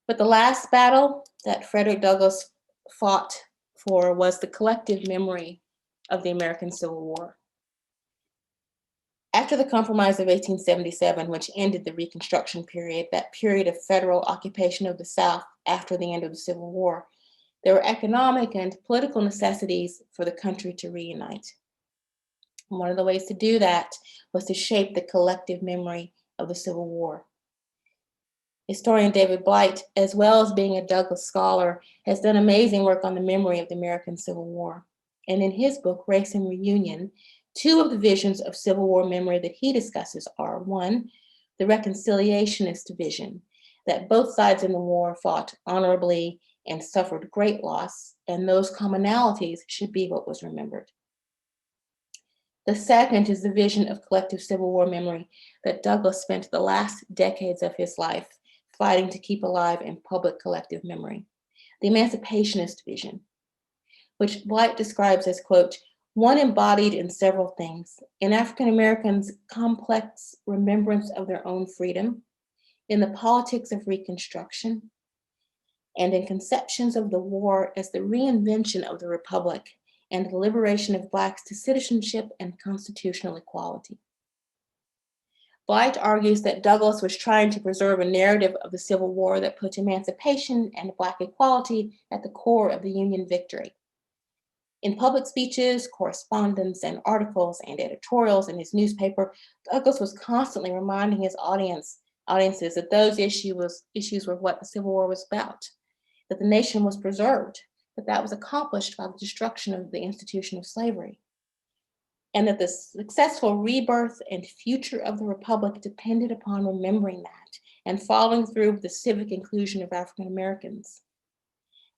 But the last battle that Frederick Douglass fought for was the collective memory of the American Civil War. After the Compromise of 1877, which ended the Reconstruction period, that period of federal occupation of the South after the end of the Civil War, there were economic and political necessities for the country to reunite. And one of the ways to do that was to shape the collective memory of the Civil War. Historian David Blight, as well as being a Douglass scholar, has done amazing work on the memory of the American Civil War. And in his book, Race and Reunion, two of the visions of Civil War memory that he discusses are: one, the reconciliationist vision, that both sides in the war fought honorably and suffered great loss, and those commonalities should be what was remembered. The second is the vision of collective Civil War memory that Douglass spent the last decades of his life fighting to keep alive in public collective memory, the emancipationist vision, which Blight describes as, quote, "one embodied in several things: in African Americans' complex remembrance of their own freedom, in the politics of Reconstruction, and in conceptions of the war as the reinvention of the Republic and the liberation of Blacks to citizenship and constitutional equality." Blight argues that Douglass was trying to preserve a narrative of the Civil War that put emancipation and Black equality at the core of the Union victory. In public speeches, correspondence, and articles and editorials in his newspaper, Douglass was constantly reminding his audiences that those issues were what the Civil War was about, that the nation was preserved, but that was accomplished by the destruction of the institution of slavery, and that the successful rebirth and future of the Republic depended upon remembering that and following through with the civic inclusion of African Americans.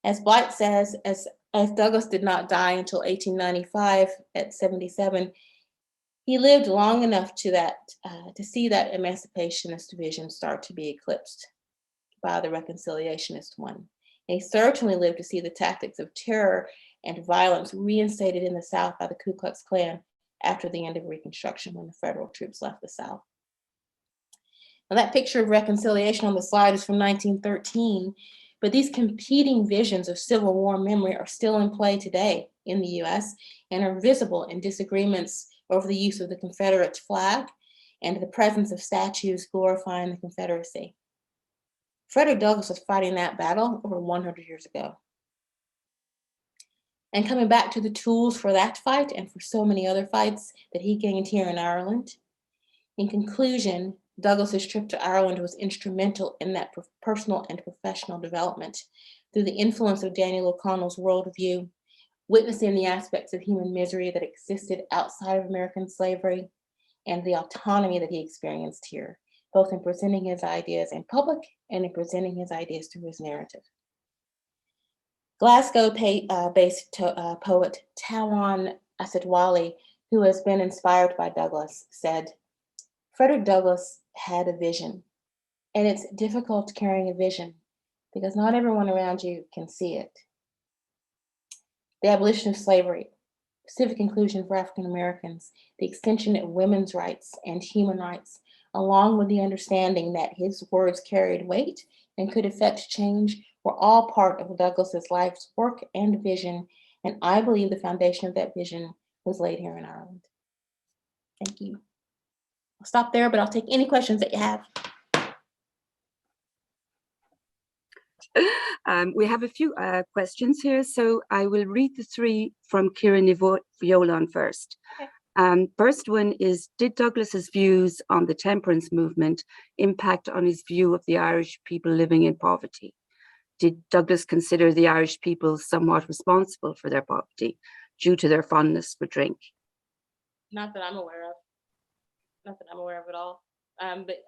As Blight says, as Douglass did not die until 1895 at 77, he lived long enough to see that emancipationist vision start to be eclipsed by the reconciliationist one. And he certainly lived to see the tactics of terror and violence reinstated in the South by the Ku Klux Klan after the end of Reconstruction, when the federal troops left the South. Now, that picture of reconciliation on the slide is from 1913, but these competing visions of Civil War memory are still in play today in the US and are visible in disagreements over the use of the Confederate flag and the presence of statues glorifying the Confederacy. Frederick Douglass was fighting that battle over 100 years ago. And coming back to the tools for that fight and for so many other fights that he gained here in Ireland, in conclusion, Douglass's trip to Ireland was instrumental in that personal and professional development through the influence of Daniel O'Connell's worldview, witnessing the aspects of human misery that existed outside of American slavery, and the autonomy that he experienced here, both in presenting his ideas in public and in presenting his ideas through his narrative. Glasgow-based poet Tawan Asadwali, who has been inspired by Douglass, said, "Frederick Douglass had a vision, and it's difficult carrying a vision because not everyone around you can see it. The abolition of slavery, civic inclusion for African Americans, the extension of women's rights and human rights, along with the understanding that his words carried weight and could affect change, were all part of Douglass's life's work and vision, and I believe the foundation of that vision was laid here in Ireland." Thank you. I'll stop there, but I'll take any questions that you have. We have a few questions here, so I will read the three from Kieran Violan first. Okay. First one is, did Douglass's views on the temperance movement impact on his view of the Irish people living in poverty? Did Douglass consider the Irish people somewhat responsible for their poverty due to their fondness for drink? Not that I'm aware of. Not that I'm aware of at all. But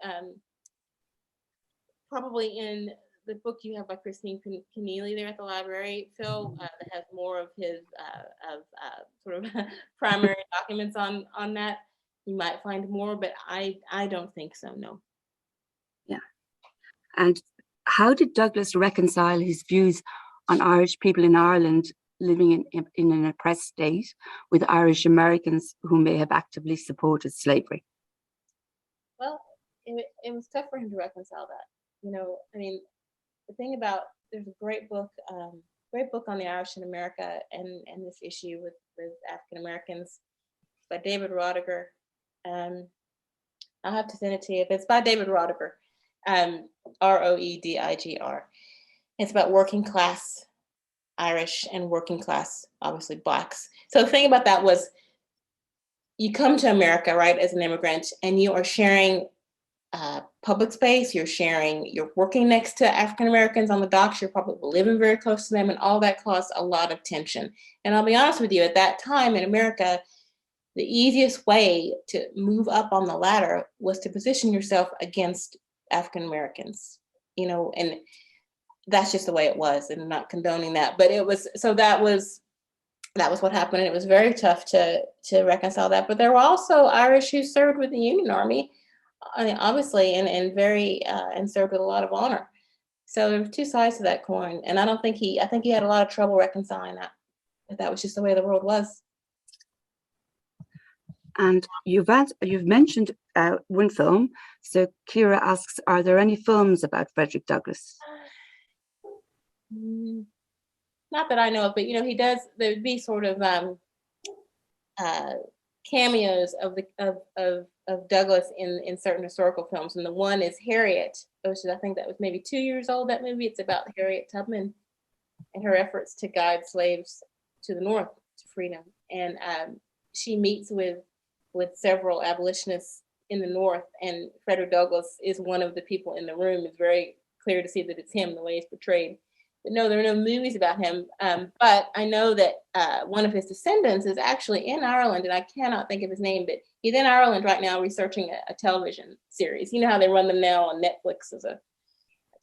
probably in the book you have by Christine Keneally there at the library, Phil, that has more of his sort of primary documents on that. You might find more, but I don't think so, no. Yeah. And how did Douglass reconcile his views on Irish people in Ireland living in an oppressed state with Irish Americans who may have actively supported slavery? Well, it was tough for him to reconcile that. You know, I mean, the thing about, there's a great book on the Irish in America and this issue with African Americans by David Roediger. I'll have to send it to you, but it's by David Roediger, Roedigr. It's about working class Irish and working class, obviously, Blacks. So the thing about that was, you come to America, right, as an immigrant, and you are sharing public space, you're working next to African Americans on the docks, you're probably living very close to them, and all that caused a lot of tension. And I'll be honest with you, at that time in America, the easiest way to move up on the ladder was to position yourself against African Americans, you know, and that's just the way it was, and I'm not condoning that, but it was, so that was what happened, and it was very tough to reconcile that. But there were also Irish who served with the Union Army, I mean, obviously, and served with a lot of honor. So there were two sides to that coin, and I think he had a lot of trouble reconciling that. But that was just the way the world was. And you've mentioned one film. So Kira asks, are there any films about Frederick Douglass? Not that I know of, but you know, he does. There would be sort of cameos of Douglass in certain historical films, and the one is Harriet, which is, I think that was maybe 2 years old. That movie. It's about Harriet Tubman and her efforts to guide slaves to the North to freedom, and she meets with several abolitionists in the North, and Frederick Douglass is one of the people in the room. It's very clear to see that it's him, the way he's portrayed. But no, there are no movies about him. But I know that one of his descendants is actually in Ireland, and I cannot think of his name, but he's in Ireland right now researching a television series. You know how they run them now on Netflix as a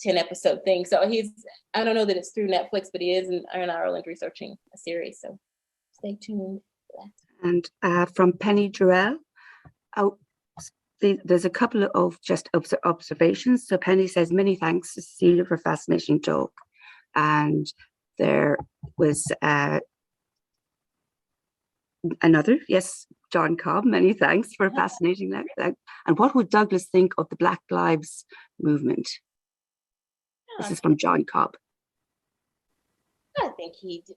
10-episode thing. So I don't know that it's through Netflix, but he is in Ireland researching a series. So stay tuned for that. And from Penny Durrell, there's a couple of just observations. So Penny says, many thanks to Cecelia for a fascinating talk. And there was another, yes, John Cobb, many thanks for fascinating that. And what would Douglass think of the Black Lives movement? This is from John Cobb. I think he'd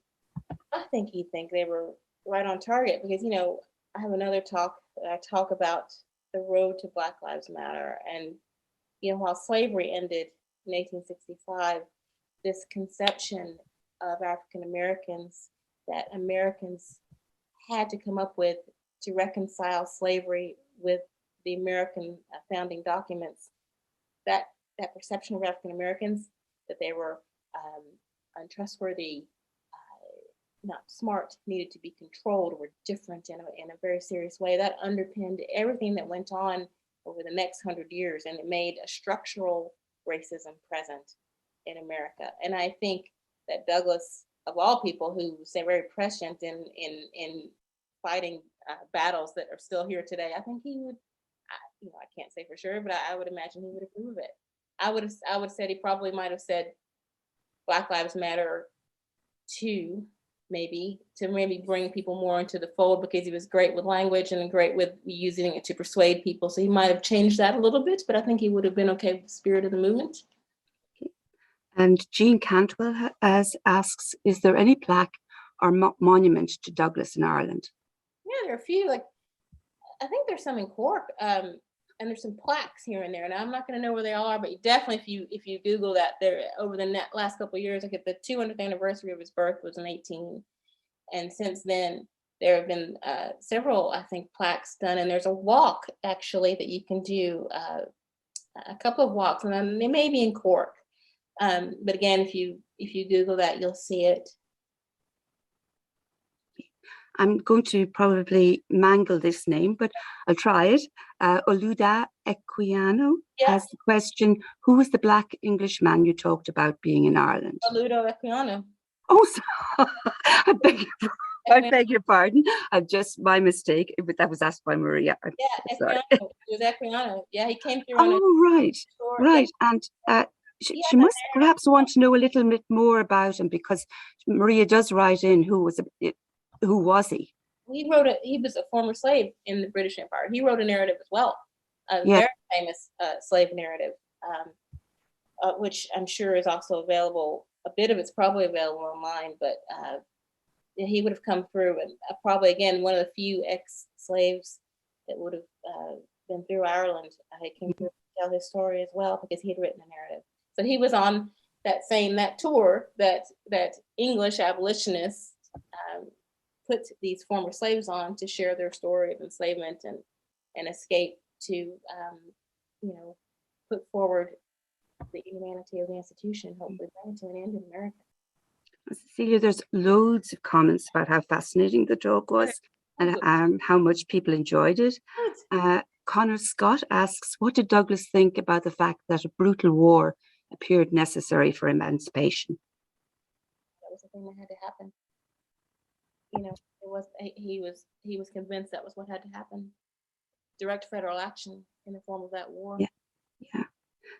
think they were right on target, because, you know, I have another talk that I talk about the road to Black Lives Matter. And, you know, while slavery ended in 1865, this conception of African Americans that Americans had to come up with to reconcile slavery with the American founding documents, that perception of African Americans, that they were untrustworthy, not smart, needed to be controlled, were different in a very serious way, that underpinned everything that went on over the next 100 years, and it made a structural racism present in America. And I think that Douglass, of all people, who say very prescient in fighting battles that are still here today, I think he would, you know, I can't say for sure, but I would imagine he would approve of it. I would have said he probably might have said Black Lives Matter to maybe bring people more into the fold, because he was great with language and great with using it to persuade people. So he might have changed that a little bit, but I think he would have been okay with the spirit of the movement. And Jean Cantwell asks, is there any plaque or monument to Douglass in Ireland? Yeah, there are a few. Like, I think there's some in Cork, and there's some plaques here and there. And I'm not going to know where they all are, but definitely, if you Google that, there over the last couple of years, like the 200th anniversary of his birth was in 18, and since then there have been several, I think, plaques done. And there's a walk actually that you can do, a couple of walks, and then they may be in Cork. But again, if you Google that, you'll see it. I'm going to probably mangle this name, but I'll try it. Oluda Equiano has the question, who was the Black English man you talked about being in Ireland? Oluda Equiano. Oh, I beg your pardon. My mistake. That was asked by Maria. Equiano. It was Equiano. Yeah, he came through on right. And she must perhaps want to know a little bit more about him, because Maria does write in who was he? He was a former slave in the British Empire. He wrote a narrative as well, a very famous slave narrative, which I'm sure is also available. A bit of it's probably available online, but he would have come through, and probably, again, one of the few ex-slaves that would have been through Ireland. He came through to tell his story as well, because he had written a narrative. So he was on that tour that English abolitionists put these former slaves on to share their story of enslavement and escape, to put forward the humanity of the institution, hopefully bring it to an end in America. Cecelia, there's loads of comments about how fascinating the talk was and how much people enjoyed it. Connor Scott asks, what did Douglass think about the fact that a brutal war appeared necessary for emancipation? That was the thing that had to happen. You know, he was convinced that was what had to happen. Direct federal action in the form of that war. Yeah.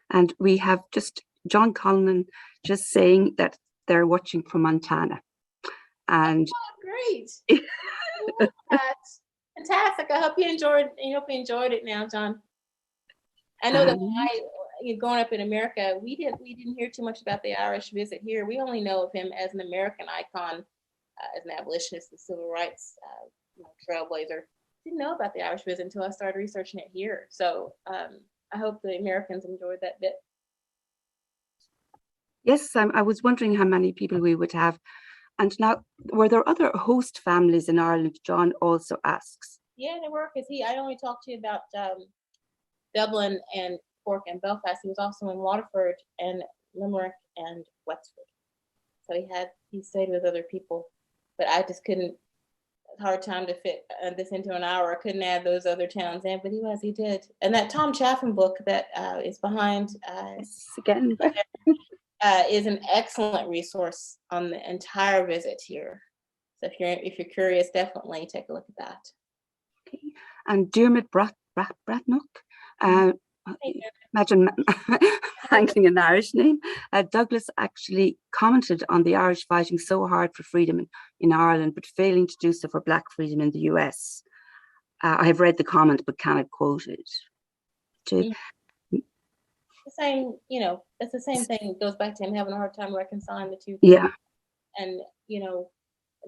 And we have just John Conlon just saying that they're watching from Montana. And great. Fantastic. I hope you enjoyed it now, John. I know that growing up in America, we didn't hear too much about the Irish visit here. We only know of him as an American icon, as an abolitionist and civil rights trailblazer. didn't know about the Irish visit until I started researching it here. So I hope the Americans enjoyed that bit. Yes, I was wondering how many people we would have. And now, were there other host families in Ireland? John also asks. Yeah, there were, because I only talked to you about Dublin and Cork and Belfast. He was also in Waterford and Limerick and Wexford. So he stayed with other people, but I just couldn't. Hard time to fit this into an hour. I couldn't add those other towns in, but he did. And that Tom Chaffin book that is behind again is an excellent resource on the entire visit here. So if you're curious, definitely take a look at that. Okay. And Dermot Bratnock, imagine handling an Irish name. Douglas actually commented on the Irish fighting so hard for freedom in Ireland, but failing to do so for Black freedom in the US. I have read the comment, but cannot quote it. The same, it's the same thing. It goes back to him having a hard time reconciling the two things. Yeah. And,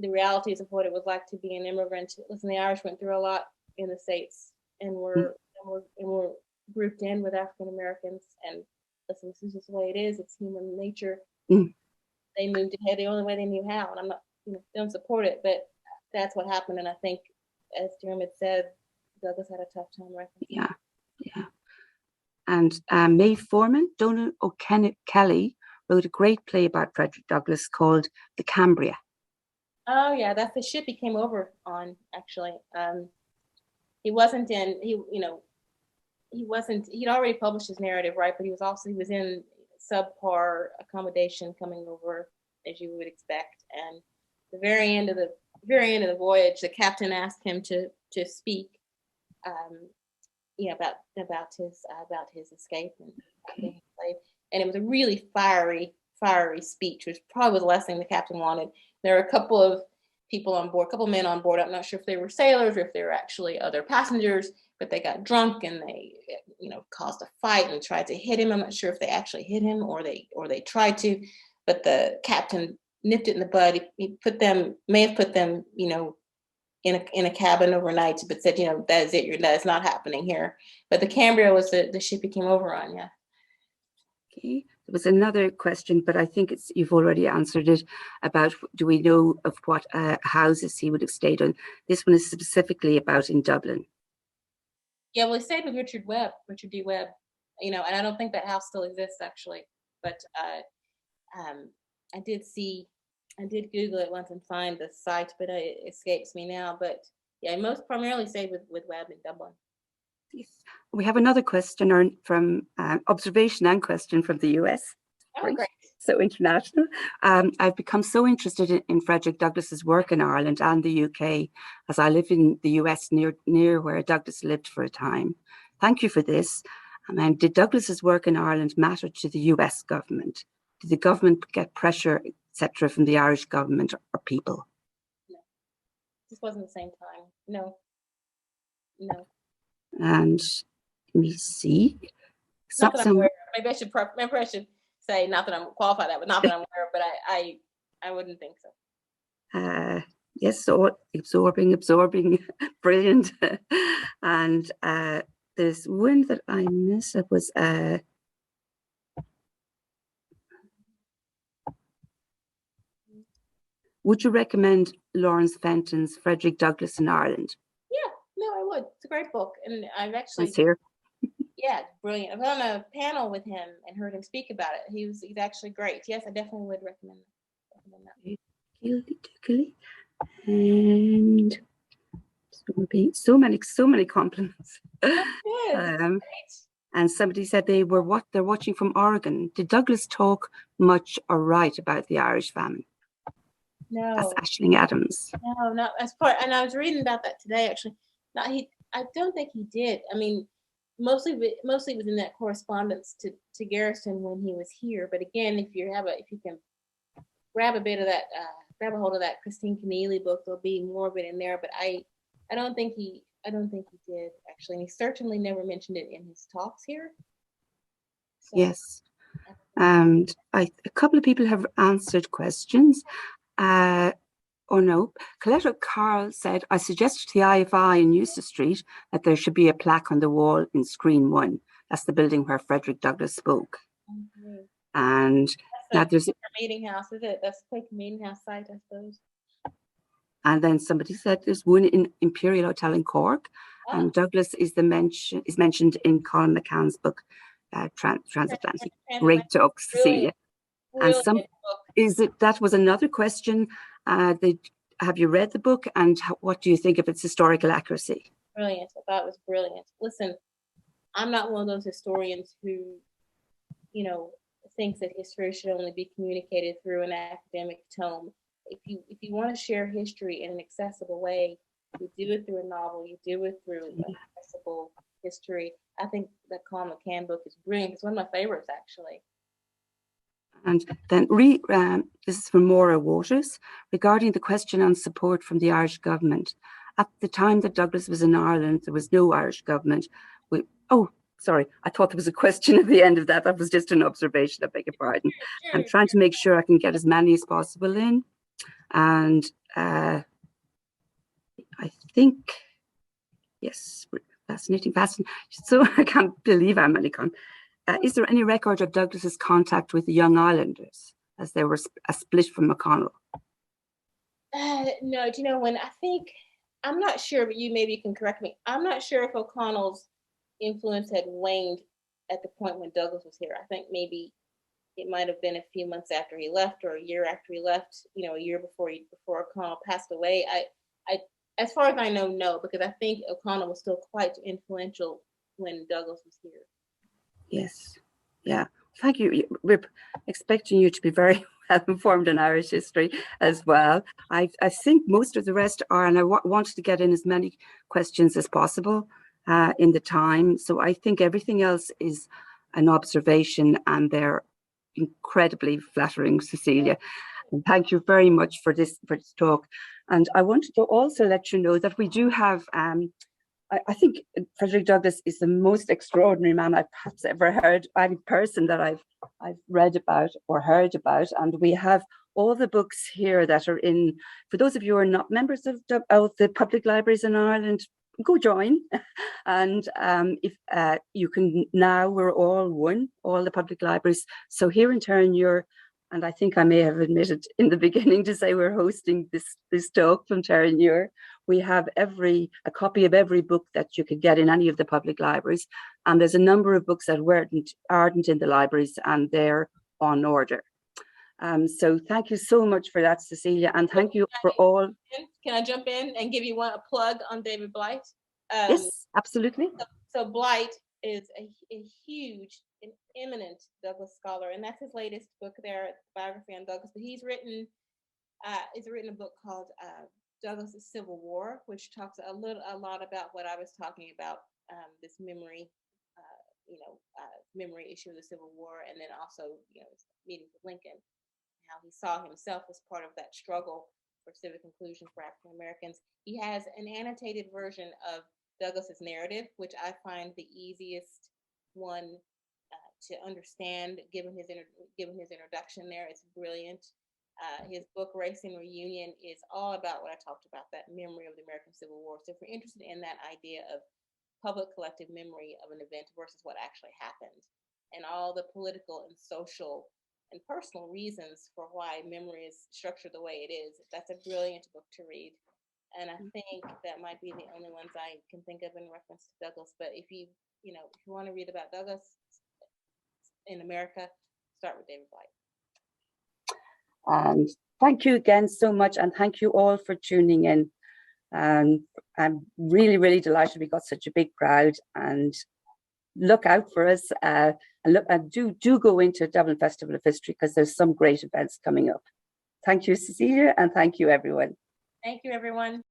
the realities of what it was like to be an immigrant. Listen, the Irish went through a lot in the States, and we're grouped in with African Americans, and listen, this is just the way it is. It's human nature. They moved ahead the only way they knew how, and I'm not, don't support it, but that's what happened. And I think, as Dermot said, Douglas had a tough time reconciling. Yeah. And Mae Foreman, Donald O'Kelly wrote a great play about Frederick Douglass called The Cambria. Oh yeah, that's the ship he came over on. Actually, he wasn't in. He wasn't. He'd already published his narrative, right? But he was in subpar accommodation coming over, as you would expect. And the very end of the voyage, the captain asked him to speak, about his escape and being a slave. And it was a really fiery speech, which probably was the last thing the captain wanted. There were a couple of people on board, a couple of men on board. I'm not sure if they were sailors or if they were actually other passengers, but they got drunk and they, caused a fight and tried to hit him. I'm not sure if they actually hit him or they tried to, but the captain nipped it in the bud. He may have put them, in a cabin overnight, but said, that is it. That is not happening here. But the Cambria was the ship he came over on. Yeah. Okay. There was another question, but I think you've already answered it, about do we know of what houses he would have stayed in? This one is specifically about in Dublin. Yeah, well, he stayed with Richard D Webb, and I don't think that house still exists actually, but I did Google it once and find the site, but it escapes me now. But yeah, most primarily stayed with Webb in Dublin. Yes. We have another question from observation and question from the US. Oh, great. So international. I've become so interested in Frederick Douglass's work in Ireland and the UK, as I live in the US near where Douglass lived for a time. Thank you for this. And did Douglass's work in Ireland matter to the US government? Did the government get pressure, etc., from the Irish government or people? No, this wasn't the same time. No. And let me see. Not that I'm aware of. Maybe I should say, not that I'm qualified that, but not that I'm aware of, but I wouldn't think so. Yes, so absorbing, brilliant. And there's one that I missed. It was would you recommend Lawrence Fenton's Frederick Douglass in Ireland? Yeah, no, I would. It's a great book, and I've actually. It's here. Yeah, brilliant. I've been on a panel with him and heard him speak about it. He's actually great. Yes, I definitely would recommend that. And so many compliments. And somebody said they're watching from Oregon. Did Douglass talk much or write about the Irish famine? No. That's Aisling Adams. No, not as part. And I was reading about that today, actually. I don't think he did. I mean, mostly it was in that correspondence to Garrison when he was here. But again, if you can grab a bit of that, grab a hold of that Christine Keneally book, there'll be more of it in there. But I don't think he did actually, and he certainly never mentioned it in his talks here. So. Yes, and a couple of people have answered questions. Oh no, Coletta Carl said, I suggested to the IFI in Eustace Street that there should be a plaque on the wall in screen 1. That's the building where Frederick Douglass spoke. Mhm. And now That's there's, a meeting house, is it? That's a quick meeting house site, I suppose. and then somebody said there's one in Imperial Hotel in Cork, Ah, and Douglas is mentioned in Colin McCann's book, Transatlantic. Great talk, Cecelia. And brilliant book. that was another question. Have you read the book, and what do you think of its historical accuracy? Brilliant. I thought it was brilliant. Listen, I'm not one of those historians who, thinks that history should only be communicated through an academic tome. If you want to share history in an accessible way, you do it through a novel, you do it through an accessible history. I think the Colin McCann book is brilliant. It's one of my favorites, actually. And then this is from Maura Waters, regarding the question on support from the Irish government. At the time that Douglas was in Ireland, there was no Irish government. Sorry, I thought there was a question at the end of that. That was just an observation, I beg your pardon. Sure, I'm trying to make sure I can get as many as possible in. And I think, yes, fascinating. So I can't believe how many is there any record of Douglas's contact with the Young Islanders as they were a split from OConnell? No, do you know when I'm not sure, but you maybe can correct me. I'm not sure if O'Connell's influence had waned at the point when Douglas was here. I think maybe it might have been a few months after he left, or a year after he left, a year before O'Connell passed away. I as far as I know, no, because I think O'Connell was still quite influential when Douglas was here. Yes. Yeah. Thank you. We're expecting you to be very well informed in Irish history as well. I think most of the rest are, and I wanted to get in as many questions as possible in the time. So I think everything else is an observation, and they're incredibly flattering, Cecelia. And thank you very much for this talk. And I wanted to also let you know that we do have I think Frederick Douglass is the most extraordinary man I've perhaps ever heard, any person that I've read about or heard about. And we have all the books here that are in, for those of you who are not members of the public libraries in Ireland, go join. And if you can now, we're all one, all the public libraries. So here in Terenure, and I think I may have admitted in the beginning to say we're hosting this talk from Terenure. We have a copy of every book that you could get in any of the public libraries. And there's a number of books that aren't in the libraries, and they're on order. So thank you so much for that, Cecelia. And thank you for all. Can I jump in and give you a plug on David Blight? Yes, absolutely. So Blight is a huge and eminent Douglas scholar, and that's his latest book there, biography on Douglas. But he's written a book called Douglas's Civil War, which talks a lot about what I was talking about, this memory issue of the Civil War, and then also meetings with Lincoln, how he saw himself as part of that struggle for civic inclusion for African Americans. He has an annotated version of Douglas's narrative, which I find the easiest one to understand, given his introduction there. It's brilliant. His book, Race and Reunion, is all about what I talked about, that memory of the American Civil War. So if you're interested in that idea of public collective memory of an event versus what actually happened, and all the political and social and personal reasons for why memory is structured the way it is, that's a brilliant book to read. And I think that might be the only ones I can think of in reference to Douglas. But if you want to read about Douglas in America, start with David Blight. And thank you again so much, and thank you all for tuning in. I'm really, really delighted we got such a big crowd, and look out for us. And do go into Dublin Festival of History, because there's some great events coming up. Thank you, Cecelia, and thank you, everyone. Thank you, everyone.